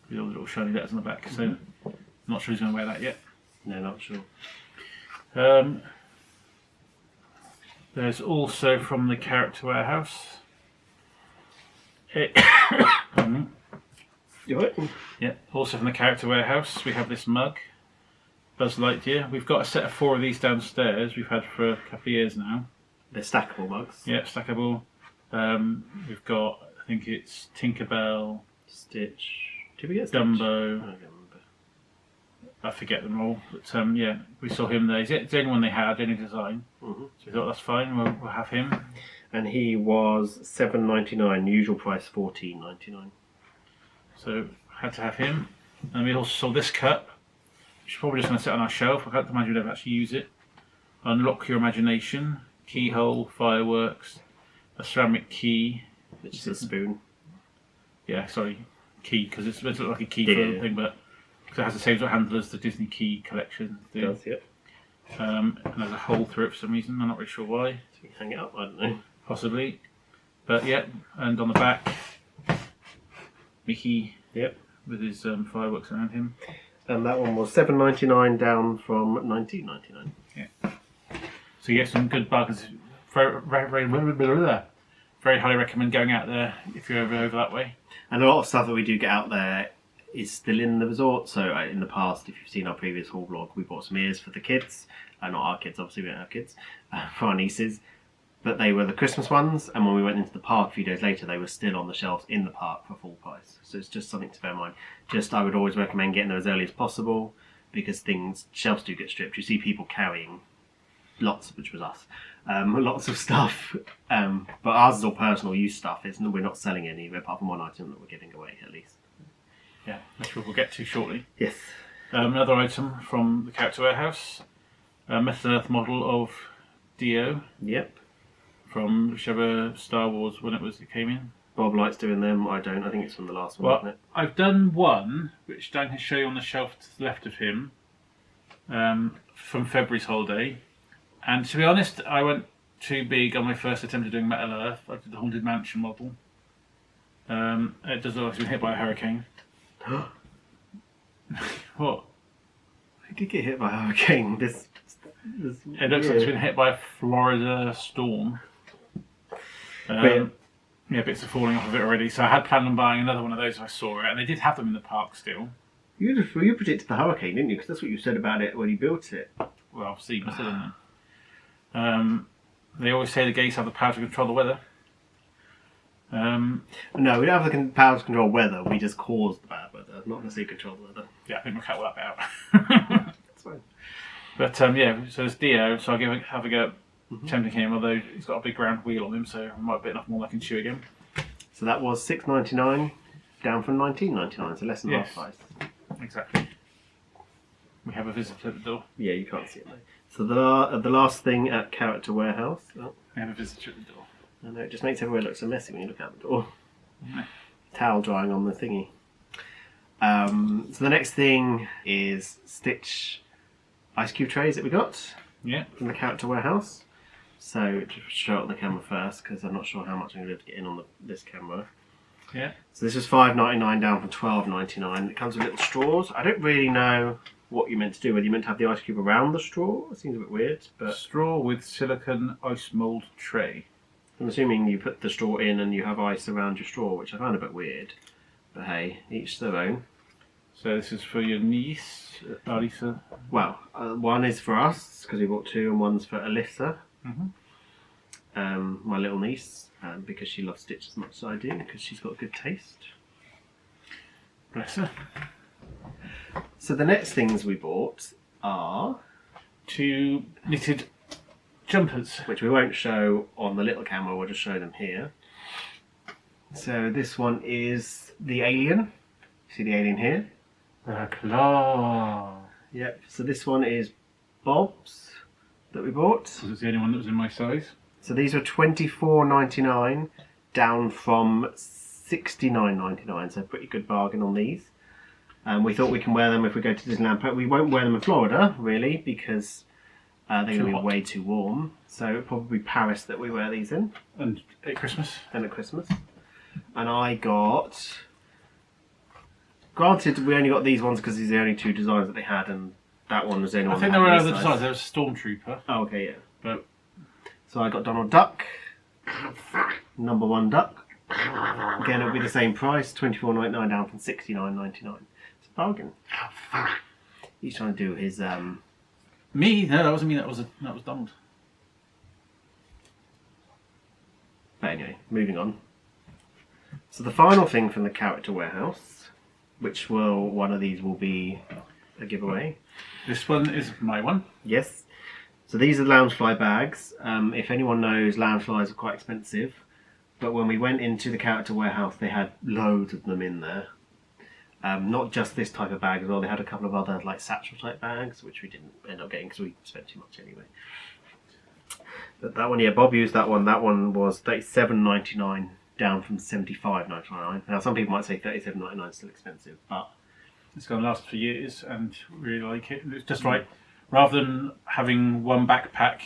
With all the little shiny letters on the back. So I'm not sure he's going to wear that yet. No, not sure. There's also from the character warehouse. Pardon me. Yeah, also from the character warehouse, we have this mug, Buzz Lightyear. We've got a set of 4 of these downstairs. We've had for a couple of years now. They're stackable mugs. Yeah, stackable. We've got, I think it's Tinkerbell, Stitch. Did we get Stitch? Dumbo. I don't remember. I forget them all, but yeah, we saw him there. He's the only one they had, any design. So we thought that's fine. We'll have him. And he was $7.99. Usual price $14.99. So had to have him. And we also saw this cup, which is probably just going to sit on our shelf. I can't imagine we'd ever actually use it. Unlock your imagination. Keyhole, fireworks, a ceramic key. Which is a spoon. Yeah, sorry, key, because it's meant to look like a key for a thing, but because it has the same sort of handle as the Disney Key collection. It does, yep. And there's a hole through it for some reason. I'm not really sure why. So you hang it up, I don't know. Possibly. But yeah, and on the back, Mickey. Yep. With his fireworks around him. And that one was $7.99 down from $19.99. Yeah. So you get some good bargains. Very highly recommend going out there if you're over that way. And a lot of stuff that we do get out there is still in the resort. So in the past, if you've seen our previous haul vlog, we bought some ears for the kids. Not our kids, obviously we don't have kids. For our nieces. But they were the Christmas ones, and when we went into the park a few days later, they were still on the shelves in the park for full price. So it's just something to bear in mind. I would always recommend getting there as early as possible, because shelves do get stripped. You see people carrying lots, which was us, lots of stuff. But ours is all personal use stuff. We're not selling any, apart from one item that we're giving away, at least. Yeah, which we'll get to shortly. Yes. Another item from the Character Warehouse, a Metal Earth model of Dio. Yep. From whichever Star Wars when it came in. Bob likes doing them, I don't. I think it's from the last one, Well, isn't it? I've done one, which Dan can show you on the shelf to the left of him, from February's holiday. And to be honest, I went too big on my first attempt at doing Metal Earth. I did the Haunted Mansion model. It does look like it's been hit by a hurricane. What? It did get hit by a hurricane. It looks like it's been hit by a Florida storm. Yeah, bits are falling off of it already. So I had planned on buying another one of those if I saw it, and they did have them in the park still. You predicted the hurricane, didn't you? Because that's what you said about it when you built it. Well, see, must have done that. They always say the gates have the power to control the weather. No, we don't have the power to control weather. We just cause the bad weather, not necessarily control the weather. Yeah, I think we'll cut all that bit out. That's fine. But yeah, so it's Dio, so I'll have a go at tempting him, although he's got a big round wheel on him, so I might be enough more I can chew again. So that was $6.99 down from $19.99, so less than half price. Exactly. We have a visitor at the door. Yeah, you can't see it though. So the last thing at Character Warehouse. Oh, We have a visitor at the door. I know, it just makes everywhere look so messy when you look out the door. Yeah. Towel drying on the thingy. So the next thing is Stitch ice cube trays that we got from the Character Warehouse. So just show it on the camera first, because I'm not sure how much I'm going to be able to get in on this camera. Yeah. So this was $5.99 down from $12.99. It comes with little straws. I don't really know what you're meant to do. Whether you're meant to have the ice cube around the straw. It seems a bit weird, but Straw with silicone ice mould tray. I'm assuming you put the straw in and you have ice around your straw, which I found a bit weird. But hey, each their own. So this is for your niece, Alisa. Well, one is for us because we bought two, and one's for Alyssa, my little niece, because she loves Stitch as much as I do, because she's got good taste. Bless her. So the next things we bought are 2 knitted jumpers. which we won't show on the little camera, we'll just show them here. So this one is the alien. See the alien here? The claw. Yep. So this one is Bob's that we bought. This is the only one that was in my size. So these were $24.99 down from $69.99. So pretty good bargain on these. We thought we can wear them if we go to Disneyland. We won't wear them in Florida really because they're going to be way too warm. So it'll probably be Paris that we wear these in. And at Christmas. And at Christmas. And I got... Granted, we only got these ones because these are the only two designs that they had, and that one was the only one. I think that there were had other these designs. size. There was Stormtrooper. Oh, okay, yeah. But So I got Donald Duck, number 1 duck. Again, it'll be the same price, $24.99 down from $69.99. It's a bargain. He's trying to do his me? No, that wasn't me. That was Donald. But anyway, moving on. So the final thing from the Character Warehouse, which one of these will be a giveaway. This one is my one. Yes. So these are Loungefly bags. If anyone knows, Loungeflies are quite expensive. But when we went into the Character Warehouse, they had loads of them in there. Not just this type of bag as well. They had a couple of other like satchel type bags, which we didn't end up getting because we spent too much anyway. But that one, yeah, Bob used that one. That one was $37.99 down from $75.99. Now some people might say $37.99 is still expensive, but It's going to last for years, and really like it. It's just right, rather than having one backpack.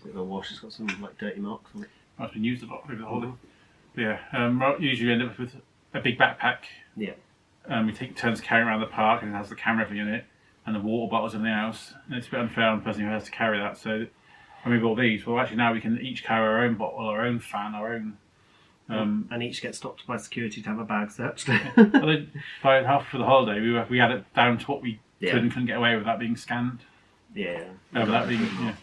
The wash has got some like dirty marks on it. It's been used a lot over the holiday. Yeah, usually end up with a big backpack. Yeah. We take turns carrying around the park, and it has the camera everything in it, and the water bottles in the house. And it's a bit unfair on the person who has to carry that. So when we bought these, well, actually now we can each carry our own bottle, our own fan, our own. And each get stopped by security to have a bag searched. By half for the holiday, we had it down to what we could and couldn't get away with that being scanned. Yeah. That being, yeah.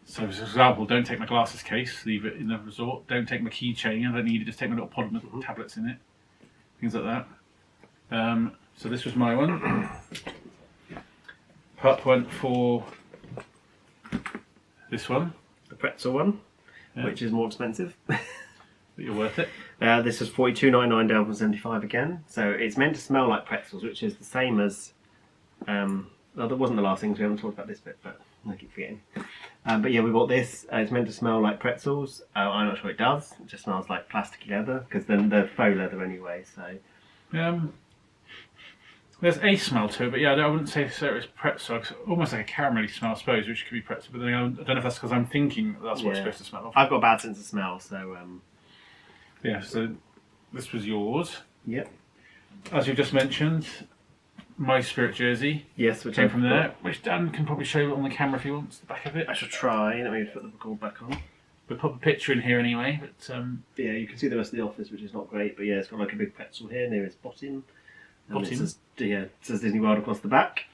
So, for example, don't take my glasses case, leave it in the resort. Don't take my keychain, I don't need it, just take my little pod with tablets in it. Things like that. So this was my one. Pup went for this one. The pretzel one, which is more expensive. But you're worth it. This was $42.99 down from $75 again. So it's meant to smell like pretzels, which is the same as... well, that wasn't the last thing, so we haven't talked about this bit, but I keep forgetting. But yeah, we bought this. It's meant to smell like pretzels. I'm not sure it does. It just smells like plasticky leather, because then they're faux leather anyway, so... There's a smell to it, but yeah, I wouldn't say so it's pretzel. It's almost like a caramelly smell, I suppose, which could be pretzel, but then I don't know if that's because I'm thinking that's what it's supposed to smell of. I've got a bad sense of smell, so... Yeah, so this was yours. Yep. As you just mentioned, my Spirit jersey. Yes, which came from there, which Dan can probably show on the camera if he wants, the back of it. I shall try. Let me put the record back on. We'll pop a picture in here anyway. But yeah, you can see the rest of the office, which is not great, but yeah, it's got like a big pretzel here near its bottom. It says, it says Disney World across the back.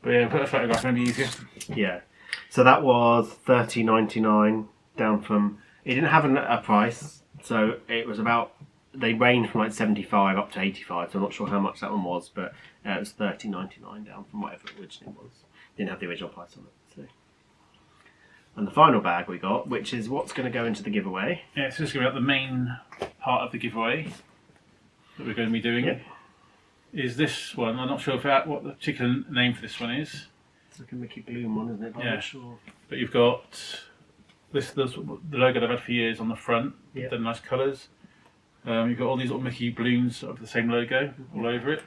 But yeah, put a photograph, maybe easier. Yeah. So that was $30.99 down from... It didn't have a price, so it was about... They range from like 75 up to 85, so I'm not sure how much that one was, but it was $30.99 down from whatever it originally was. Didn't have the original price on it. So. And the final bag we got, which is what's going to go into the giveaway. Yeah, so it's going to be the main part of the giveaway that we're going to be doing. Yeah. Is this one. I'm not sure what the particular name for this one is. It's like a Mickey Bloom one, isn't it? But I'm not sure. But you've got the logo that I've had for years on the front. Yeah. The nice colours. You've got all these little Mickey balloons of the same logo all over it.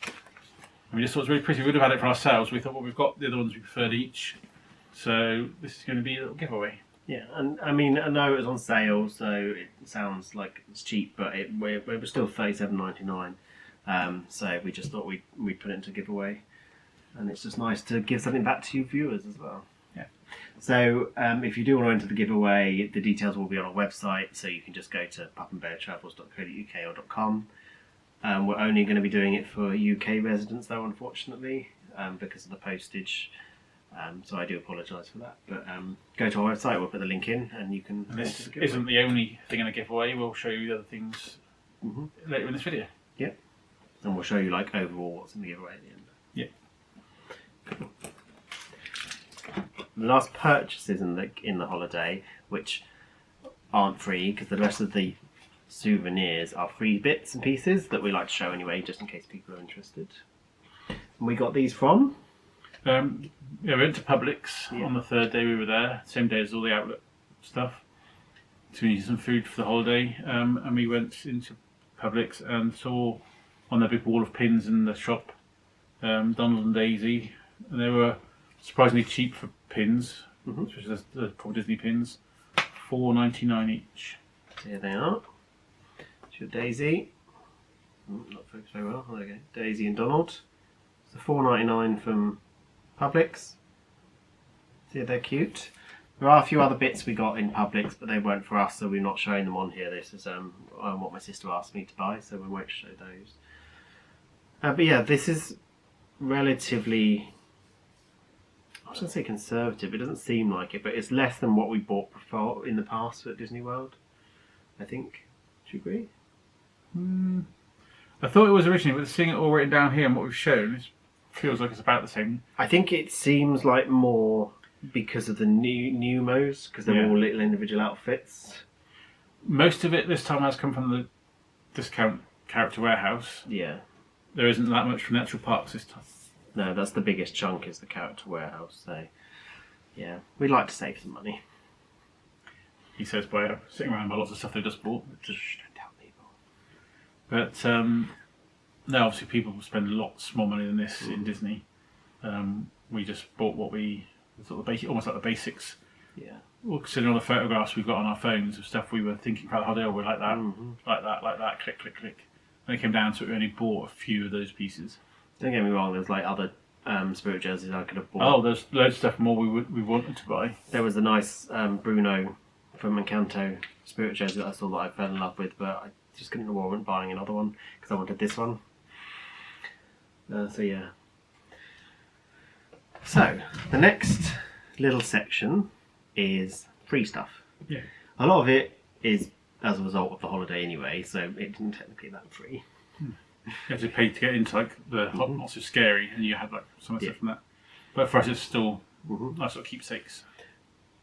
And we just thought it was really pretty. We would have had it for ourselves. We thought, well, we've got the other ones we preferred each. So this is going to be a little giveaway. Yeah, and I mean, I know it was on sale, so it sounds like it's cheap, but it was still $37.99. So we just thought we'd put it into a giveaway. And it's just nice to give something back to you viewers as well. Yeah. So if you do want to enter the giveaway, the details will be on our website, so you can just go to pupandbeartravels.co.uk or .com. We're only going to be doing it for UK residents though, unfortunately, because of the postage. So I do apologise for that. But go to our website, we'll put the link in and you can... And this isn't the only thing in the giveaway, we'll show you the other things later in this video. Yeah. And we'll show you like overall what's in the giveaway at the end. Yeah. Cool. The last purchases in the holiday, which aren't free because the rest of the souvenirs are free bits and pieces that we like to show anyway, just in case people are interested. And we got these from... yeah, we went to Publix on the third day we were there, same day as all the outlet stuff, to eat some food for the holiday. And we went into Publix and saw on the big wall of pins in the shop Donald and Daisy, and they were surprisingly cheap for pins, especially the proper Disney pins, $4.99 each. So here they are. It's your Daisy. Not focused very well. There we go. Daisy and Donald. So $4.99 from Publix. See, they're cute. There are a few other bits we got in Publix, but they weren't for us, so we're not showing them on here. This is what my sister asked me to buy, so we won't show those. But yeah, this is relatively... I was going to say conservative. It doesn't seem like it, but it's less than what we bought before in the past at Disney World, I think. Do you agree? I thought it was originally, but seeing it all written down here and what we've shown, it feels like it's about the same. I think it seems like more because of the new Mos, because they're all little individual outfits. Most of it this time has come from the discount character warehouse. Yeah. There isn't that much from the actual parks this time. No, that's the biggest chunk is the character warehouse. So, yeah, we'd like to save some money. He says by sitting around by lots of stuff they just bought. Shh, don't tell people. But No, obviously people spend lots more money than this in Disney. We just bought what we sort of basic, almost like the basics. Yeah. Well, considering all the photographs we've got on our phones of stuff we were thinking about the holiday, we're like that, like that, click, click, click. When it came down to it, we only bought a few of those pieces. Don't get me wrong, there's like other spirit jerseys I could have bought. Oh, there's loads of stuff more we wanted to buy. There was a nice Bruno from Encanto spirit jersey that I saw that I fell in love with, but I just couldn't warrant buying another one because I wanted this one. So yeah. So the next little section is free stuff. Yeah. A lot of it is as a result of the holiday anyway, so it didn't technically that free. You had to pay to get into like the not so scary, and you had like some of the stuff from that. But for us, it's still nice little keepsakes.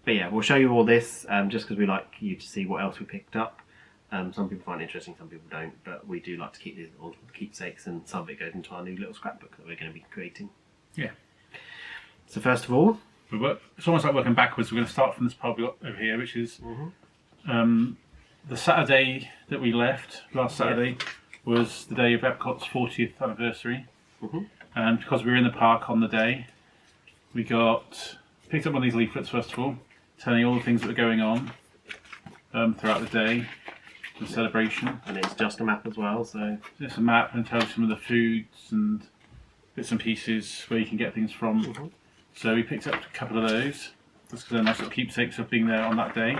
But yeah, we'll show you all this just because we like you to see what else we picked up. Some people find it interesting, some people don't, but we do like to keep these little keepsakes, and some of it goes into our new little scrapbook that we're going to be creating. Yeah. So first of all, it's almost like working backwards. We're going to start from this pub we got over here, which is the Saturday that we left, last Saturday, was the day of EPCOT's 40th anniversary. And because we were in the park on the day, we picked up one of these leaflets first of all, telling you all the things that were going on throughout the day, the celebration. And it's just a map as well, so it's a map and tells you some of the foods and bits and pieces where you can get things from. So we picked up a couple of those, just because they're nice little keepsakes of being there on that day.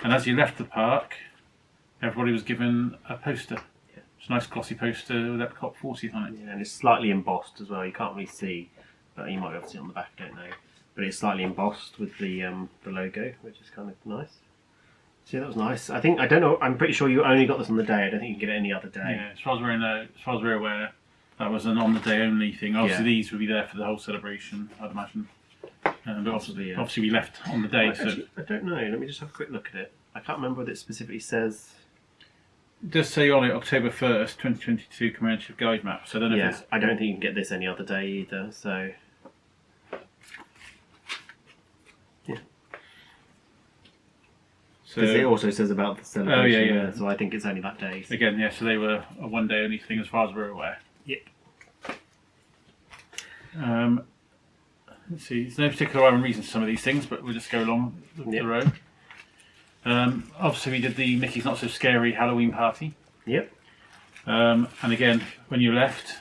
And as you left the park, everybody was given a poster. It's a nice glossy poster with EPCOT 40th on it. Yeah, and it's slightly embossed as well. You can't really see, but you might be able to see it on the back, I don't know. But it's slightly embossed with the logo, which is kind of nice. So that was nice. I don't know, I'm pretty sure you only got this on the day. I don't think you can get it any other day. Yeah, as far as we're aware, that was an on the day only thing. Obviously these would be there for the whole celebration, I'd imagine. But obviously we left on the day. Actually, I don't know, let me just have a quick look at it. I can't remember what it specifically says. It does say on it October 1st, 2022 commemorative guide map. So I don't know if it's... I don't think you can get this any other day either, so... Yeah. So Because it also says about the celebration. Oh, yeah. So I think it's only that day. So. Again, so they were a one day only thing as far as we're aware. Yep. Let's see, there's no particular rhyme and reason to some of these things, but we'll just go along the road. Obviously we did the Mickey's Not So Scary Halloween party. Yep. And again, when you left,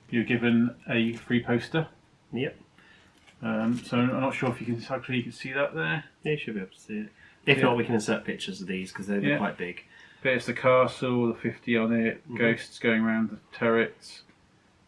you were given a free poster. Yep. So I'm not sure if you can see that there. Yeah, you should be able to see it. If not, we can insert pictures of these because they're quite big. There's the castle, the 50 on it, ghosts going around the turrets,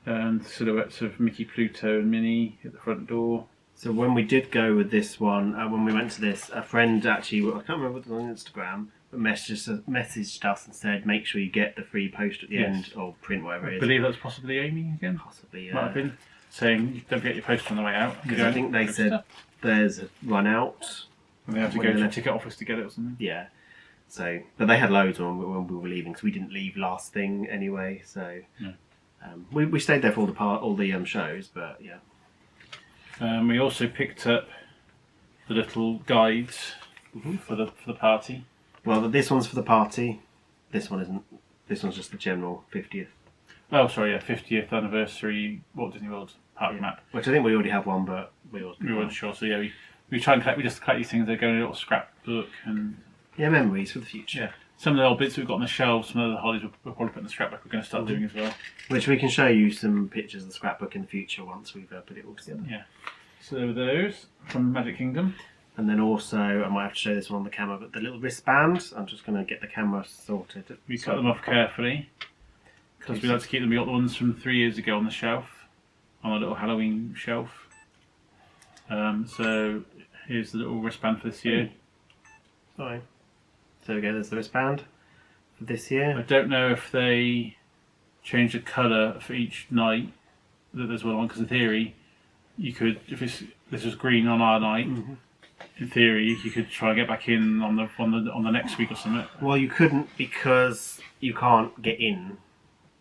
and silhouettes of Mickey, Pluto and Minnie at the front door. So when we did go with this one, when we went to this, a friend actually, I can't remember what it was on Instagram, but messaged us and said, make sure you get the free poster at the end, or print, whatever it is. I believe that's possibly Amy again. Possibly, Might have been. Saying, don't forget your poster on the way out. Because I think they said there's a run out. And they have to go to the ticket office to get it or something. Yeah. So, but they had loads when we were leaving, because we didn't leave last thing anyway. So, we stayed there for all the shows, but yeah. We also picked up the little guides for the party. Well, this one's for the party. This one isn't. This one's just the general 50th. Oh, sorry, 50th anniversary Walt Disney World park map. Which I think we already have one, but we weren't sure. So we try and collect. We just collect these things. They go in a little scrapbook and memories for the future. Yeah, some of the old bits we've got on the shelves, some of the holidays we'll probably put in the scrapbook. We're going to start doing as well. Which we can show you some pictures of the scrapbook in the future once we've put it all together. Yeah. So those from Magic Kingdom. And then also, I might have to show this one on the camera, but the little wristbands. I'm just going to get the camera sorted. We cut them off carefully because we like to keep them. We got the ones from 3 years ago on the shelf, on a little Halloween shelf. So here's the little wristband for this year. Sorry. So again, there's the wristband for this year. I don't know if they change the colour for each night that there's one on, because in theory, you could, if this was green on our night, in theory, you could try and get back in on the next week or something. Well, you couldn't, because you can't get in.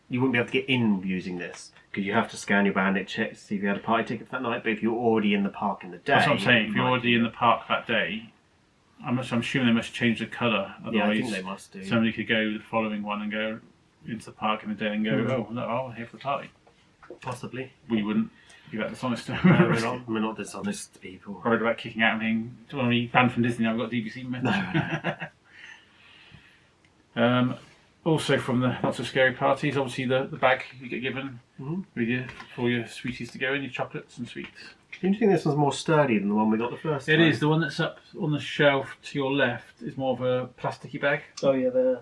You wouldn't be able to get in using this, because you have to scan your bandit check to see if you had a party ticket for that night. But if you're already in the park in the day, that's what I'm saying. If you're already in the park that day, I'm assuming they must change the colour. Yeah, I think they must do. Somebody could go the following one and go, into the park in the day and go, oh, no, I'm here for the party. Possibly. We wouldn't be that dishonest. No, we're not dishonest people. Worried about kicking out and being, do you want to be banned from Disney? I've got DVC membership. Also from the Not So Scary parties, obviously the bag you get given with you for your sweeties to go in, your chocolates and sweets. Do you think this one's more sturdy than the one we got the first time? It is. The one that's up on the shelf to your left is more of a plasticky bag. Oh yeah, there.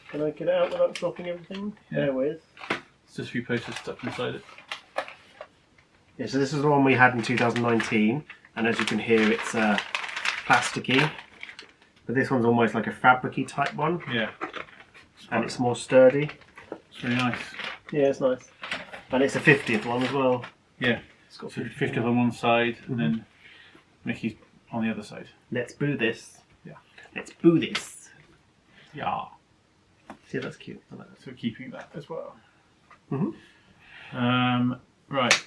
Can I get it out without dropping everything? Yeah. There with. It's just a few posters stuck inside it. Yeah, so this is the one we had in 2019, and as you can hear, it's plasticky. But this one's almost like a fabric-y type one. Yeah. And it's more sturdy. It's really nice. Yeah, it's nice. And it's a 50th one as well. Yeah. It's got 50th on one side, and then Mickey's on the other side. Let's boo this. Yeah. Let's boo this. Yeah. See, that's cute. I like that. So we're keeping that as well. Mm-hmm. Right.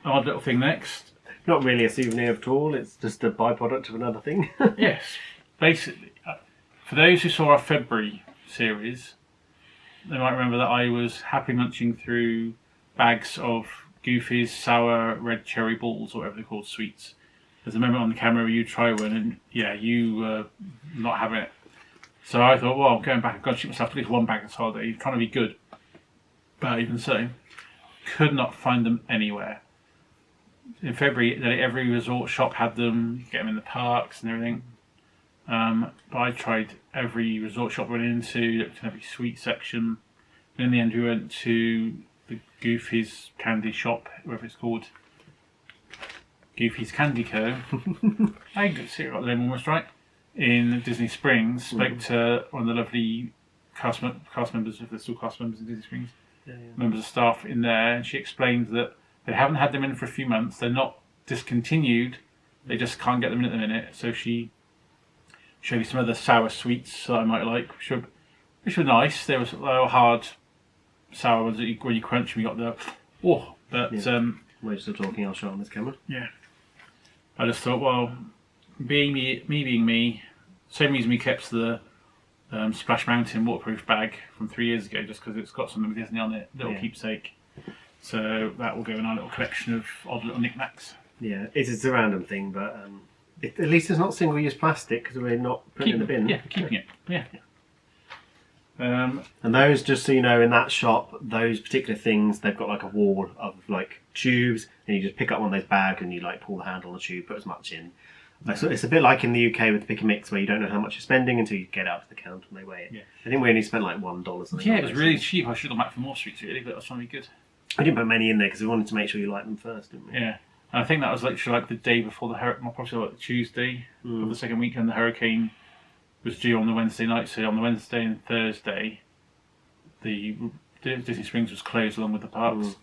Odd little thing next. Not really a souvenir at all. It's just a byproduct of another thing. Yes. Basically, for those who saw our February series, they might remember that I was happily munching through bags of Goofy's sour red cherry balls, or whatever they're called, sweets. There's a moment on the camera where you try one and yeah, you were not having it. So I thought, well, I'm going back, I've got to shoot myself at least one bag this holiday, trying to be good. But even so, could not find them anywhere. In February, every resort shop had them, you get them in the parks and everything. But I tried every resort shop we went into, looked in every sweet section. And in the end, we went to the Goofy's Candy Shop, whatever it's called. Goofy's Candy Co. I got the name almost right. In Disney Springs, spoke to one of the lovely cast members, if they're still cast members in Disney Springs, members of staff in there, and she explained that they haven't had them in for a few months. They're not discontinued. They just can't get them in at the minute. So she showed me some other sour sweets that I might like, which were nice. They were hard sour ones that when you crunch them, you got the We're still talking. I'll show on this camera. Yeah. I just thought, well, being me, same reason we kept the Splash Mountain waterproof bag from 3 years ago, just because it's got something with Disney on it, little keepsake. So that will go in our little collection of odd little knicknacks. Yeah, it's a random thing, but at least it's not single-use plastic because we're not putting it in the bin. Yeah, keeping it. Yeah. And those, just so you know, in that shop, those particular things, they've got like a wall of like tubes, and you just pick up one of those bags and you like pull the handle on the tube, put as much in. So it's a bit like in the UK with the pick and mix, where you don't know how much you're spending until you get out to the counter and they weigh it. Yeah. I think we only spent like $1 something. Yeah, it was really cheap. I should have gone back for more sweets really, but I was trying to be good. I didn't put many in there because we wanted to make sure you liked them first, didn't we? Yeah. And I think that was literally like the day before the hurricane, probably like the Tuesday of the second weekend. The hurricane was due on the Wednesday night, so on the Wednesday and Thursday, the Disney Springs was closed along with the parks.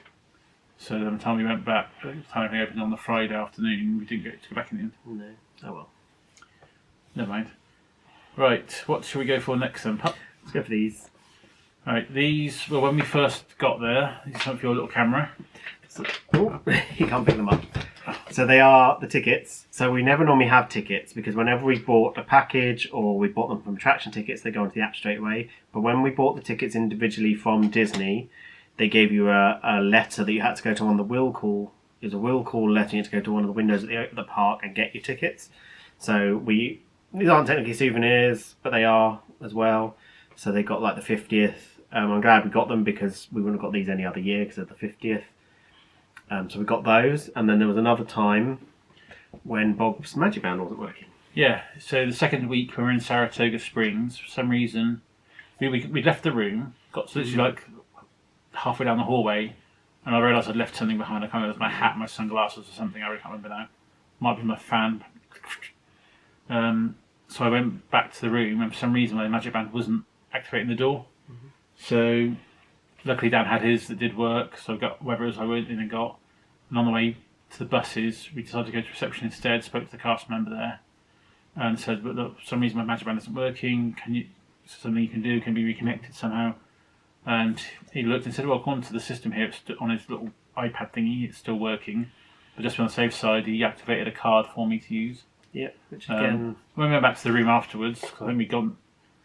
So by the time we went back, by the time we opened on the Friday afternoon, we didn't get to go back in the end. No. Oh well. Never mind. Right, what should we go for next then, Pup? Let's go for these. Right, these, well, when we first got there, these are something for your little camera. So, you can't pick them up. So they are the tickets. So we never normally have tickets because whenever we bought a package or we bought them from attraction tickets, they go into the app straight away. But when we bought the tickets individually from Disney, they gave you a letter that you had to go to on the will call. It was a will call letter. You had to go to one of the windows at the park and get your tickets. So these aren't technically souvenirs, but they are as well. So they got like the 50th. I'm glad we got them because we wouldn't have got these any other year because of the 50th. So we got those, and then there was another time when Bob's Magic Band wasn't working. Yeah, so the second week we were in Saratoga Springs. For some reason, we left the room, got to literally like halfway down the hallway, and I realised I'd left something behind. I can't remember, my hat, my sunglasses or something, I really can't remember now. Might be my fan. So I went back to the room, and for some reason my Magic Band wasn't activating the door. So luckily Dan had his that did work, so I got whatever it was I went in and got. And on the way to the buses, we decided to go to reception instead, spoke to the cast member there, and said, but look, for some reason my Magic Band isn't working, is there something you can do, can it be reconnected somehow? And he looked and said, well, according to the system here, it's on his little iPad thingy, it's still working. But just on the safe side, he activated a card for me to use. Yeah, which again... when we went back to the room afterwards, because I think we'd gone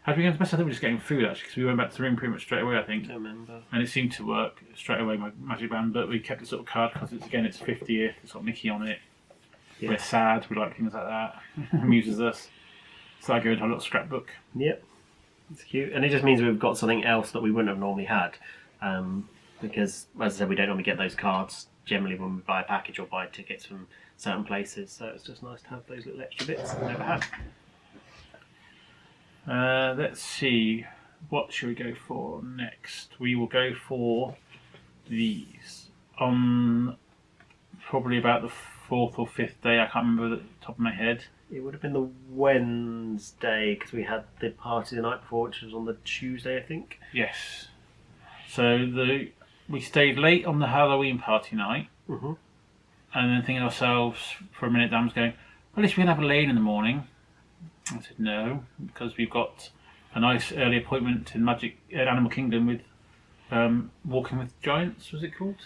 Had we gone to best? I think we were just getting food actually, because we went back to the room pretty much straight away, I think. I remember. And it seemed to work straight away, my magic band. But we kept this little card because it's 50th. It's got Mickey on it. Yeah. We're sad. We like things like that. Amuses us. So I go into a little scrapbook. Yep, it's cute, and it just means we've got something else that we wouldn't have normally had, because, as I said, we don't normally get those cards generally when we buy a package or buy tickets from certain places. So it's just nice to have those little extra bits that we never had. Let's see, what should we go for next? We will go for these on probably about the 4th or 5th day. I can't remember the top of my head. It would have been the Wednesday because we had the party the night before, which was on the Tuesday, I think. Yes. So we stayed late on the Halloween party night, and then thinking to ourselves for a minute, Dan was going, well, at least we can have a lane in the morning. I said no, because we've got a nice early appointment in Animal Kingdom with Walking with Giants, was it called?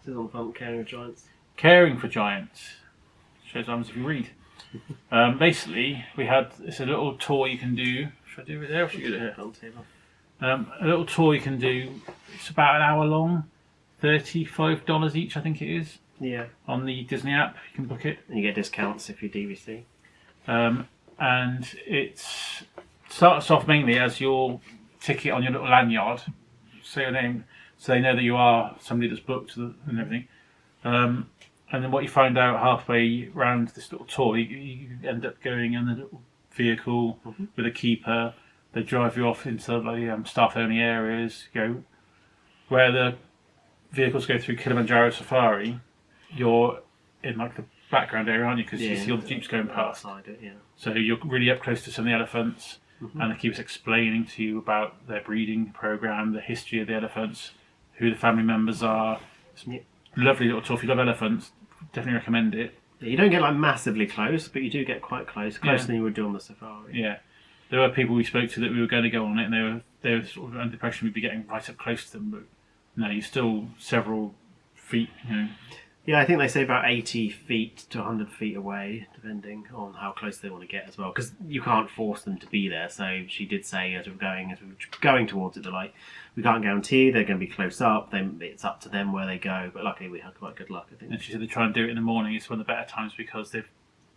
This is on the front, Caring for Giants. Caring for Giants. Shows happens if you read. Basically, it's a little tour you can do. Should I do it there or should you do it here? On the table. A little tour you can do. It's about an hour long, $35 each, I think it is. Yeah. On the Disney app, you can book it. And you get discounts if you're DVC. And it starts off mainly as your ticket on your little lanyard. Say your name, so they know that you are somebody that's booked and everything. And then what you find out halfway around this little tour, you end up going in a little vehicle with a keeper. They drive you off into the staff-only areas. Go where the vehicles go through Kilimanjaro Safari. You're in like the background area, aren't you? Because you see all the jeeps going past. Outside it, yeah. So you're really up close to some of the elephants, and the keeper's explaining to you about their breeding program, the history of the elephants, who the family members are. It's a lovely little tour. If you love elephants, definitely recommend it. Yeah, you don't get like massively close, but you do get quite closer than you would do on the safari. Yeah, there were people we spoke to that we were going to go on it, and they were sort of under the impression we'd be getting right up close to them, but no, you're still several feet, Yeah, I think they say about 80 feet to 100 feet away, depending on how close they want to get as well. Because you can't force them to be there. So she did say as we were going towards it, they're like, we can't guarantee they're going to be close up. Then it's up to them where they go. But luckily, we had quite good luck, I think. And she said they try and do it in the morning. It's one of the better times because they've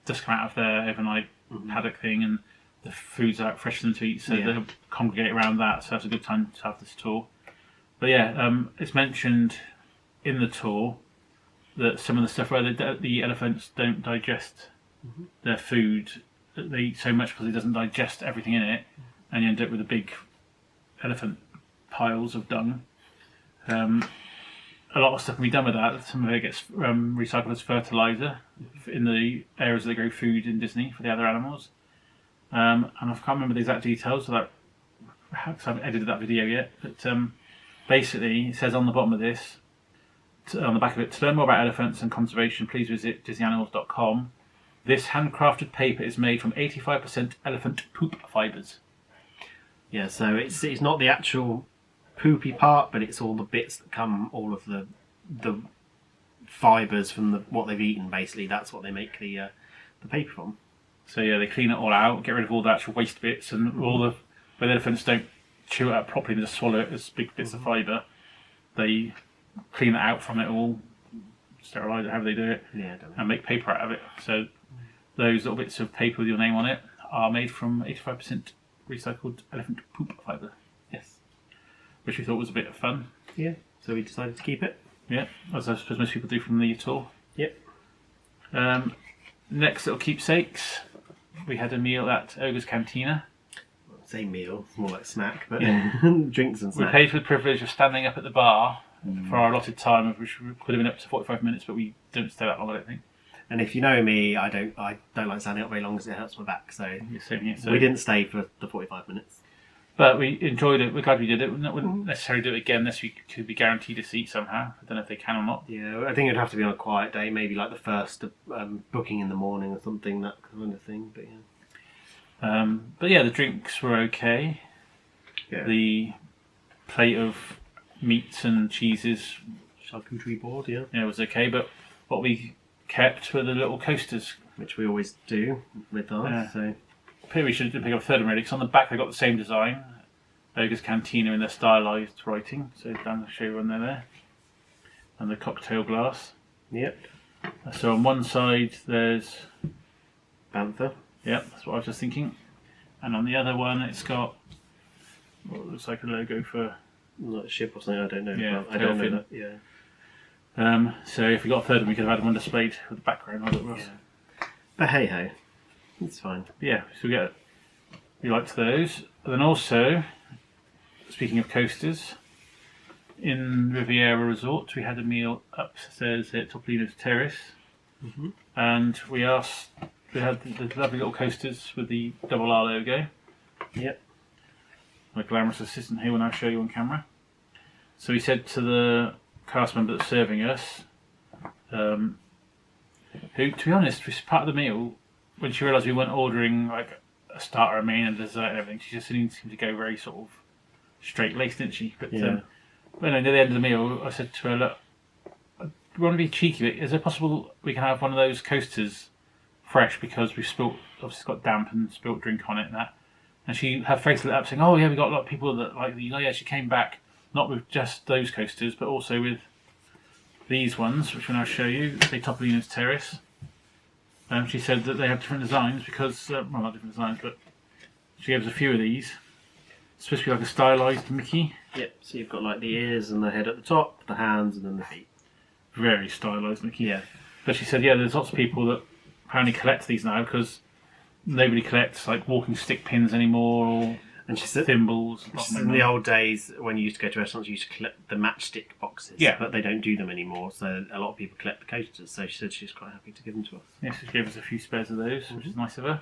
just come out of their overnight paddock thing, and the food's out fresh for them to eat. So they'll congregate around that. So that's a good time to have this tour. But yeah, it's mentioned in the tour that some of the stuff where the elephants don't digest their food, they eat so much because it doesn't digest everything in it, and you end up with a big elephant piles of dung. A lot of stuff can be done with that. Some of it gets recycled as fertilizer in the areas that they grow food in Disney for the other animals. And I can't remember the exact details of that because I haven't edited that video yet. But basically, it says on the bottom of this, on the back of it, to learn more about elephants and conservation, please visit disneyanimals.com. This handcrafted paper is made from 85% elephant poop fibres. Yeah, so it's not the actual poopy part, but it's all the bits that come, all of the fibres from what they've eaten. Basically, that's what they make the paper from. So yeah, they clean it all out, get rid of all the actual waste bits, and all the where the elephants don't chew it out properly and just swallow it as big bits of fibre. They clean it out from it all, sterilise it, however they do it, and make paper out of it. So those little bits of paper with your name on it are made from 85% recycled elephant poop fibre. Yes. Which we thought was a bit of fun. Yeah, so we decided to keep it. Yeah, as I suppose most people do from the tour. Yep. Next little keepsakes, we had a meal at Ogre's Cantina. Say meal, it's more like snack, but drinks and snacks. We paid for the privilege of standing up at the bar for our allotted time, which could have been up to 45 minutes, but we didn't stay that long, I don't think. And if you know me, I don't like standing up very long because it hurts my back. So, Same here, so we didn't stay for the 45 minutes. But we enjoyed it. We're glad we did it. We wouldn't necessarily do it again unless we could be guaranteed a seat somehow. I don't know if they can or not. Yeah, I think it'd have to be on a quiet day, maybe like the first booking in the morning or something, that kind of thing. But yeah, the drinks were okay. Yeah. The plate of meats and cheeses, charcuterie board, yeah, was okay. But what we kept were the little coasters, which we always do with ours. Yeah. So we should pick up a third one really, because on the back they've got the same design. Ogre's Cantina in their stylised writing. So Dan will show you one there. And the cocktail glass. Yep. So on one side there's Bantha. Yep, that's what I was just thinking. And on the other one it's got what looks like a logo for Like a ship or something, I don't know. Yeah, I don't know tailfin. that. Yeah. So if we got a third one we could have had one displayed with the background of it was. Yeah. But hey ho. It's fine. But yeah, so we liked those. And then also, speaking of coasters, in Riviera Resort we had a meal upstairs at Topolino's Terrace. Mm-hmm. And we had the lovely little coasters with the double R logo. Yep. My glamorous assistant here will now show you on camera. So he said to the cast member that's serving us, who, to be honest, was part of the meal, when she realised we weren't ordering like a starter, a main, and dessert and everything, she just seemed to go very sort of straight-laced, didn't she? But Yeah. when at the end of the meal, I said to her, look, we want to be cheeky, but is it possible we can have one of those coasters fresh, because we've spilt, obviously it's got damp and spilt drink on it and that. And her face lit up saying, oh yeah, we got a lot of people that like these. Oh yeah, she came back not with just those coasters, but also with these ones, which we'll now show you. Say Topolino's Terrace. She said that they have different designs because, well, not different designs, but she gave us a few of these. It's supposed to be like a stylised Mickey. Yep. So you've got like the ears and the head at the top, the hands, and then the feet. Very stylised Mickey. Yeah. But she said, yeah, there's lots of people that apparently collect these now because nobody collects like walking stick pins anymore or And she said, thimbles. in the old days when you used to go to restaurants, you used to collect the matchstick boxes. Yeah. But they don't do them anymore, so a lot of people collect the coasters. So she said she's quite happy to give them to us. Yes, she gave us a few spares of those, which is nice of her.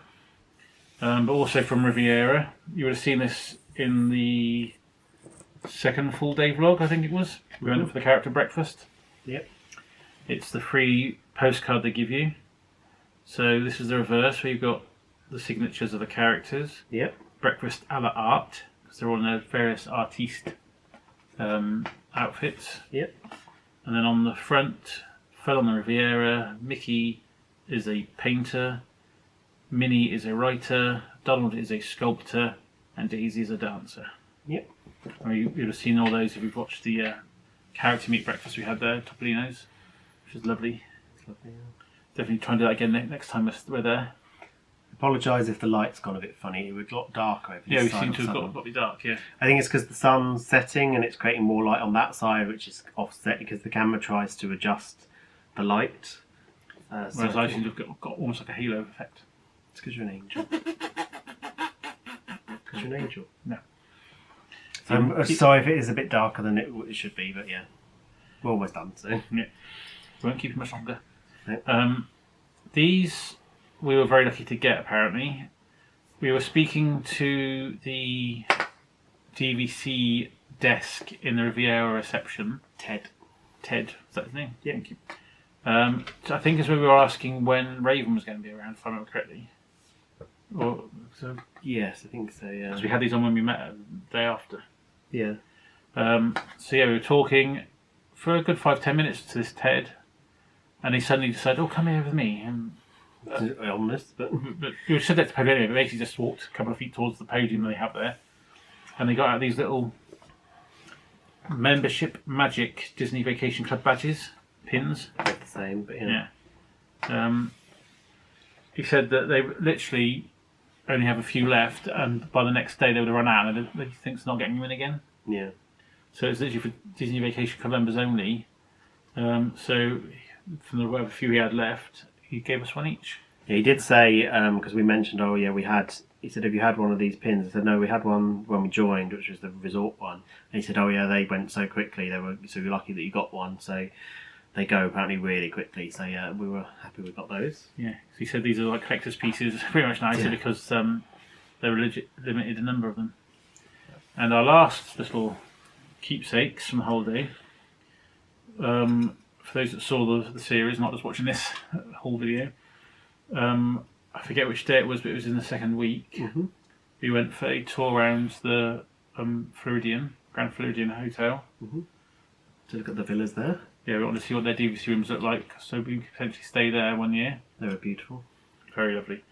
But also from Riviera, you would have seen this in the second full day vlog, I think it was. We went for the character breakfast. Yep. It's the free postcard they give you. So this is the reverse, where you've got the signatures of the characters. Yep. Breakfast a la art, because they're all in their various artiste outfits. Yep. And then on the front, fell on the Riviera, Mickey is a painter, Minnie is a writer, Donald is a sculptor, and Daisy is a dancer. Yep. You would have seen all those if you've watched the character meet breakfast we had there at Topolino's, which is lovely. It's lovely, yeah. Definitely try and do that again next time we're there. Apologise if the light's gone a bit funny. It was a lot darker over this Yeah, we side seem of to have Southern. got the dark, yeah. I think it's because the sun's setting and it's creating more light on that side, which is offset because the camera tries to adjust the light. Whereas I seem to have got almost like a halo effect. It's because you're an angel. Because you're an angel. No. So I'm sorry if it is a bit darker than it should be, but yeah. We're almost done, so. Yeah. We won't keep it much longer. No. These we were very lucky to get, apparently. We were speaking to the DVC desk in the Riviera reception. Ted. Ted, is that his name? Yeah. Thank you. So I think as we were asking when Raven was going to be around, if I remember correctly. Or, so, Yes, I think so, yeah. because we had these on when we met the day after. Yeah. So yeah, we were talking for a good 5-10 minutes to this Ted, and he suddenly decided, "Oh, come here with me." And Honest, but we said that to Podium anyway, but basically just walked a couple of feet towards the podium they have there, and they got out these little membership magic Disney Vacation Club badges, pins. they're the same, but yeah. Yeah. He said that they literally only have a few left, and by the next day they would have run out, and they think it's not getting you in again. Yeah. So it's literally for Disney Vacation Club members only. So from the whatever few he had left, he gave us one each. Yeah, he did say, because we mentioned, he said, have you had one of these pins? I said, no, we had one when we joined, which was the resort one. And he said, oh yeah, they went so quickly, they were so lucky that you got one. So they go apparently really quickly. So yeah, we were happy we got those. Yeah, so he said these are like collector's pieces, pretty much nicer because they were limited a number of them. And our last little keepsakes from the holiday, for those that saw the series, not just watching this whole video, I forget which day it was, but it was in the second week. Mm-hmm. We went for a tour around the Floridian, Grand Floridian Hotel. Mm-hmm. To look at the villas there. Yeah, we wanted to see what their DVC rooms look like, so we could potentially stay there 1 year. They were beautiful. Very lovely.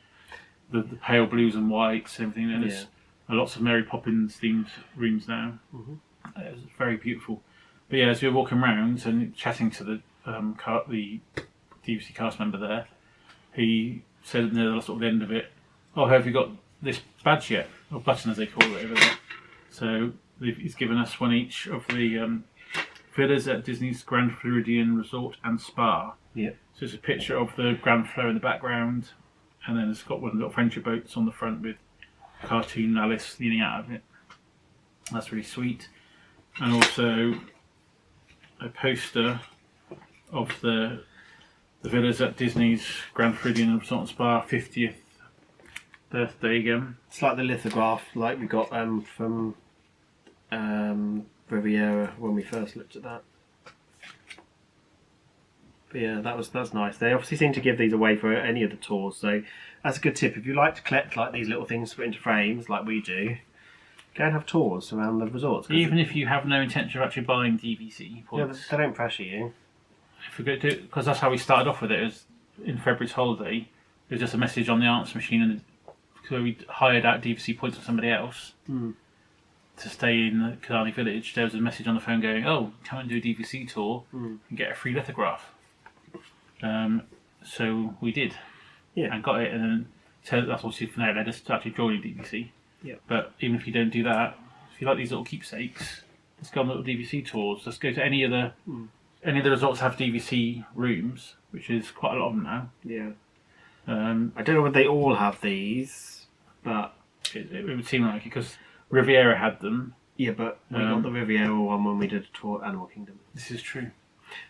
the pale blues and whites and everything. And there's lots of Mary Poppins themed rooms now. It's very beautiful. But yeah, as we were walking around and chatting to the DVC cast member there, he said near the sort of the end of it, "Oh, have you got this badge yet?" Or button as they call it over there. So he's given us one each of the villas at Disney's Grand Floridian Resort and Spa. Yeah. So it's a picture of the Grand Fleur in the background, and then it's got one of the little friendship boats on the front with cartoon Alice leaning out of it. That's really sweet. And also a poster of the villas at Disney's Grand Floridian Resort and Spa 50th birthday again. It's like the lithograph like we got from Riviera when we first looked at that. But yeah, that's nice. They obviously seem to give these away for any of the tours, so that's a good tip. If you like to collect like these little things to put into frames, like we do, go and have tours around the resorts. Even if you have no intention of actually buying DVC points. Yeah, they don't pressure you. If we go to, because that's how we started off with it. It was in February's holiday. There was just a message on the answer machine, and so we hired out DVC points from somebody else to stay in the Killarney Village. There was a message on the phone going, "Oh, come and do a DVC tour and get a free lithograph." So we did, and got it, and then so that's obviously for now led us to actually join DVC. Yeah. But even if you don't do that, if you like these little keepsakes, let's go on little DVC tours. Let's go to any of the resorts that have DVC rooms, which is quite a lot of them now. Yeah. I don't know whether they all have these, but it would seem like it because Riviera had them. Yeah, but we got the Riviera one when we did a tour at Animal Kingdom. This is true.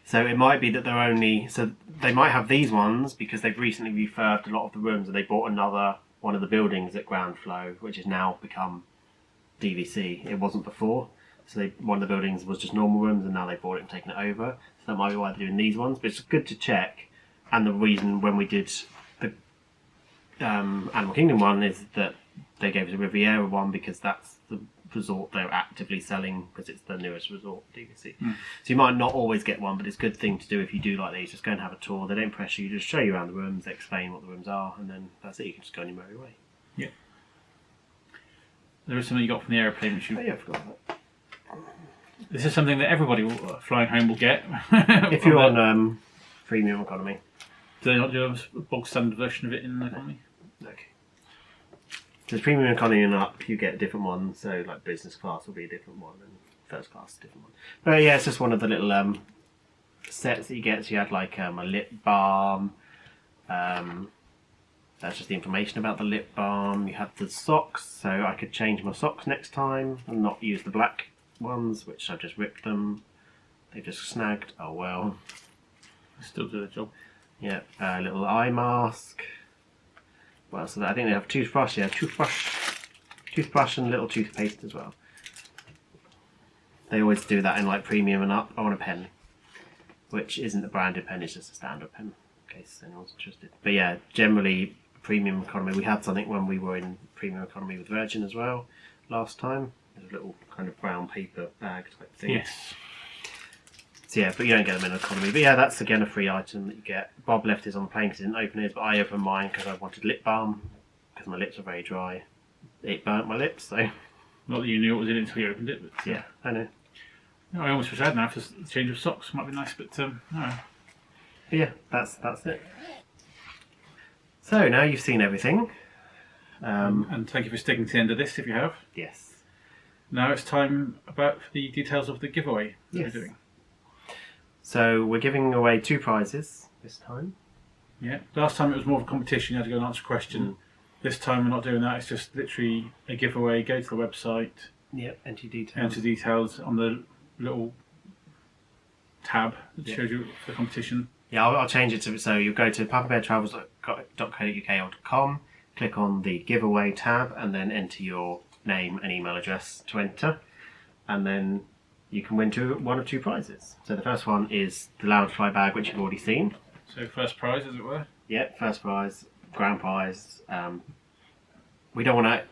So it might be that they're only... So they might have these ones because they've recently refurbed a lot of the rooms and they bought another one of the buildings at Grand Flow, which has now become DVC. It wasn't before. So one of the buildings was just normal rooms and now they bought it and taken it over. So that might be why they're doing these ones. But it's good to check. And the reason when we did the Animal Kingdom one is that they gave us a Riviera one because that's the resort they're actively selling because it's the newest resort DVC. So you might not always get one, but it's a good thing to do if you do like these. Just go and have a tour. They don't pressure you, just show you around the rooms, they explain what the rooms are, and then that's it. You can just go on your merry way. Yeah. There is something you got from the aeroplane which you... Oh yeah, I forgot that. This is something that everybody flying home will get. If you're on premium economy. Do they not do a bog standard version of it in economy? Okay. So it's premium economy and up, you get different ones. So like business class will be a different one, and first class a different one. But yeah, it's just one of the little sets that you get. So you had like a lip balm. That's just the information about the lip balm. You had the socks, so I could change my socks next time and not use the black ones, which I've just ripped them. They've just snagged. Oh well. Still do the job. Yeah, a little eye mask. Well, so I think they have toothbrush. Yeah, toothbrush and little toothpaste as well. They always do that in like premium and up. I want a pen, which isn't a branded pen. It's just a standard pen, in case anyone's interested. But yeah, generally premium economy. We had something when we were in premium economy with Virgin as well last time. There's a little kind of brown paper bag type thing. Yes. So yeah, but you don't get them in economy. But yeah, that's again a free item that you get. Bob left his on the plane because he didn't open his, but I opened mine because I wanted lip balm because my lips are very dry. It burnt my lips, so... Not that you knew what was in it until you opened it, but... Yeah, I know. No, I almost wish I had now for a change of socks. Might be nice, but no. But yeah, that's it. So now you've seen everything. And thank you for sticking to the end of this if you have. Yes. Now it's time about the details of the giveaway that we're doing. So we're giving away 2 prizes this time. Yeah. Last time it was more of a competition. You had to go and answer a question. This time we're not doing that. It's just literally a giveaway. Go to the website. Yep. Enter details. Enter details on the little tab that shows you the competition. Yeah, I'll change it to so you go to papabeartravels.co.uk.com, click on the giveaway tab, and then enter your name and email address to enter, and then you can win one of 2 prizes. So the first one is the Loungefly bag, which you've already seen. So first prize, as it were. Yep, first prize, grand prize. We don't want to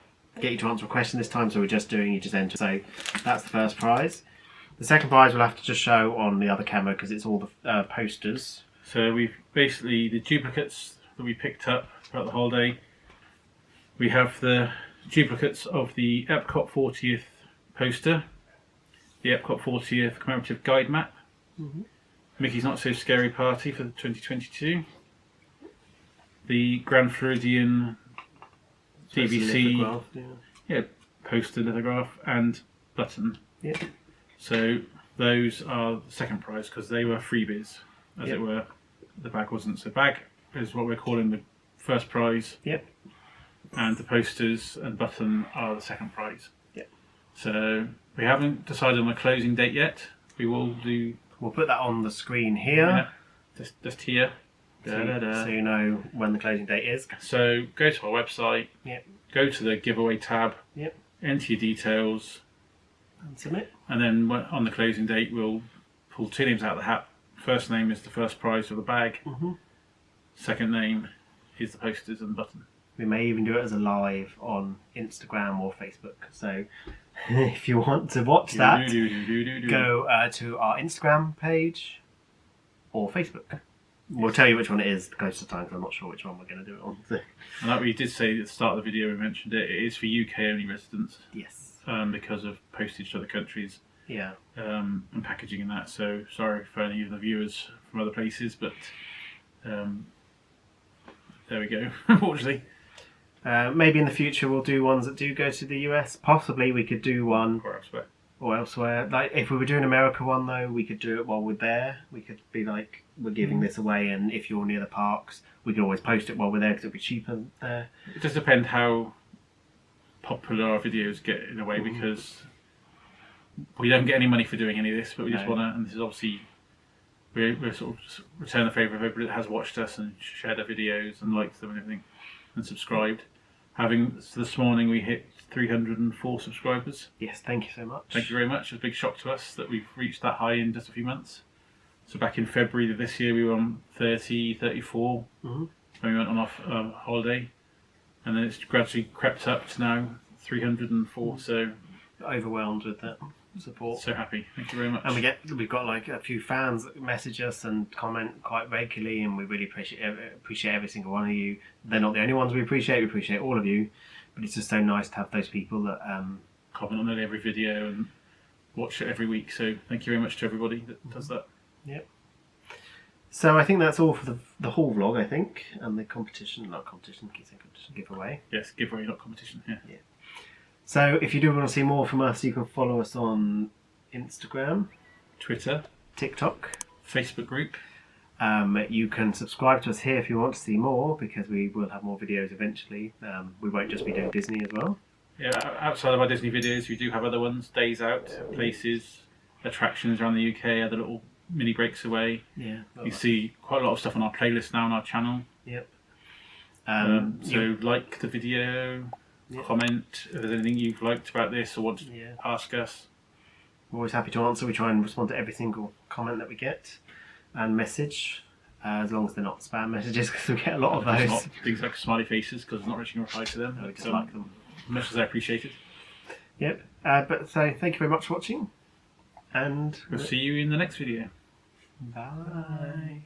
get you to answer a question this time, so we're just doing you just enter. So that's the first prize. The second prize we'll have to just show on the other camera because it's all the posters. So we've basically the duplicates that we picked up throughout the holiday. We have the duplicates of the EPCOT 40th poster, the EPCOT 40th commemorative guide map, Mickey's Not So Scary Party for 2022, the Grand Floridian DVC poster lithograph and button. Yep. So those are the second prize because they were freebies, as it were. The bag wasn't. So bag is what we're calling the first prize. Yep. And the posters and button are the second prize. Yep. So we haven't decided on a closing date yet. We will do. We'll put that on the screen here. Yeah, just here. So you know when the closing date is. So go to our website. Yep. Go to the giveaway tab. Yep. Enter your details. And submit. And then on the closing date, we'll pull 2 names out of the hat. First name is the first prize of the bag. Second name is the posters and button. We may even do it as a live on Instagram or Facebook. So if you want to watch that, go to our Instagram page or Facebook. We'll tell you which one it is close to time because I'm not sure which one we're going to do it on. And like we did say at the start of the video, we mentioned it. It is for UK only residents. Yes. Because of postage to other countries. Yeah. And packaging and that. So sorry for any of the viewers from other places, but there we go. Unfortunately. Maybe in the future we'll do ones that do go to the US. Possibly we could do one or elsewhere. Like if we were doing America one though, we could do it while we're there. We could be like, we're giving this away, and if you're near the parks, we could always post it while we're there because it'll be cheaper there. It does depend how popular our videos get in a way, because we don't get any money for doing any of this, but we just want to, and this is obviously, we're sort of just return the favour of everybody that has watched us and shared our videos and liked them and everything and subscribed. So this morning we hit 304 subscribers. Yes, thank you so much. Thank you very much. It's a big shock to us that we've reached that high in just a few months. So back in February of this year we were on 30, 34 when we went on holiday, and then it's gradually crept up to now 304. So overwhelmed with that support. So happy. Thank you very much. And we've got like a few fans that message us and comment quite regularly, and we really appreciate every single one of you. They're not the only ones we appreciate all of you, but it's just so nice to have those people that comment on every video and watch it every week. So thank you very much to everybody that does that. Yep. So I think that's all for the whole vlog, I think, and the competition, giveaway. Yes, giveaway, not competition. Yeah. So if you do want to see more from us, you can follow us on Instagram, Twitter, TikTok, Facebook group. You can subscribe to us here if you want to see more, because we will have more videos eventually. We won't just be doing Disney as well. Yeah, outside of our Disney videos, we do have other ones, days out, places, attractions around the UK, other little mini breaks away. Yeah. You see quite a lot of stuff on our playlist now on our channel. Yep. So like the video. Comment if there's anything you've liked about this or want to ask us. We're always happy to answer. We try and respond to every single comment that we get and message, as long as they're not spam messages, because we get a lot of those. Not things like smiley faces, because it's not reaching a reply to them. We just like them. Much as I appreciate it. Yep. But so thank you very much for watching, and we'll see you in the next video. Bye.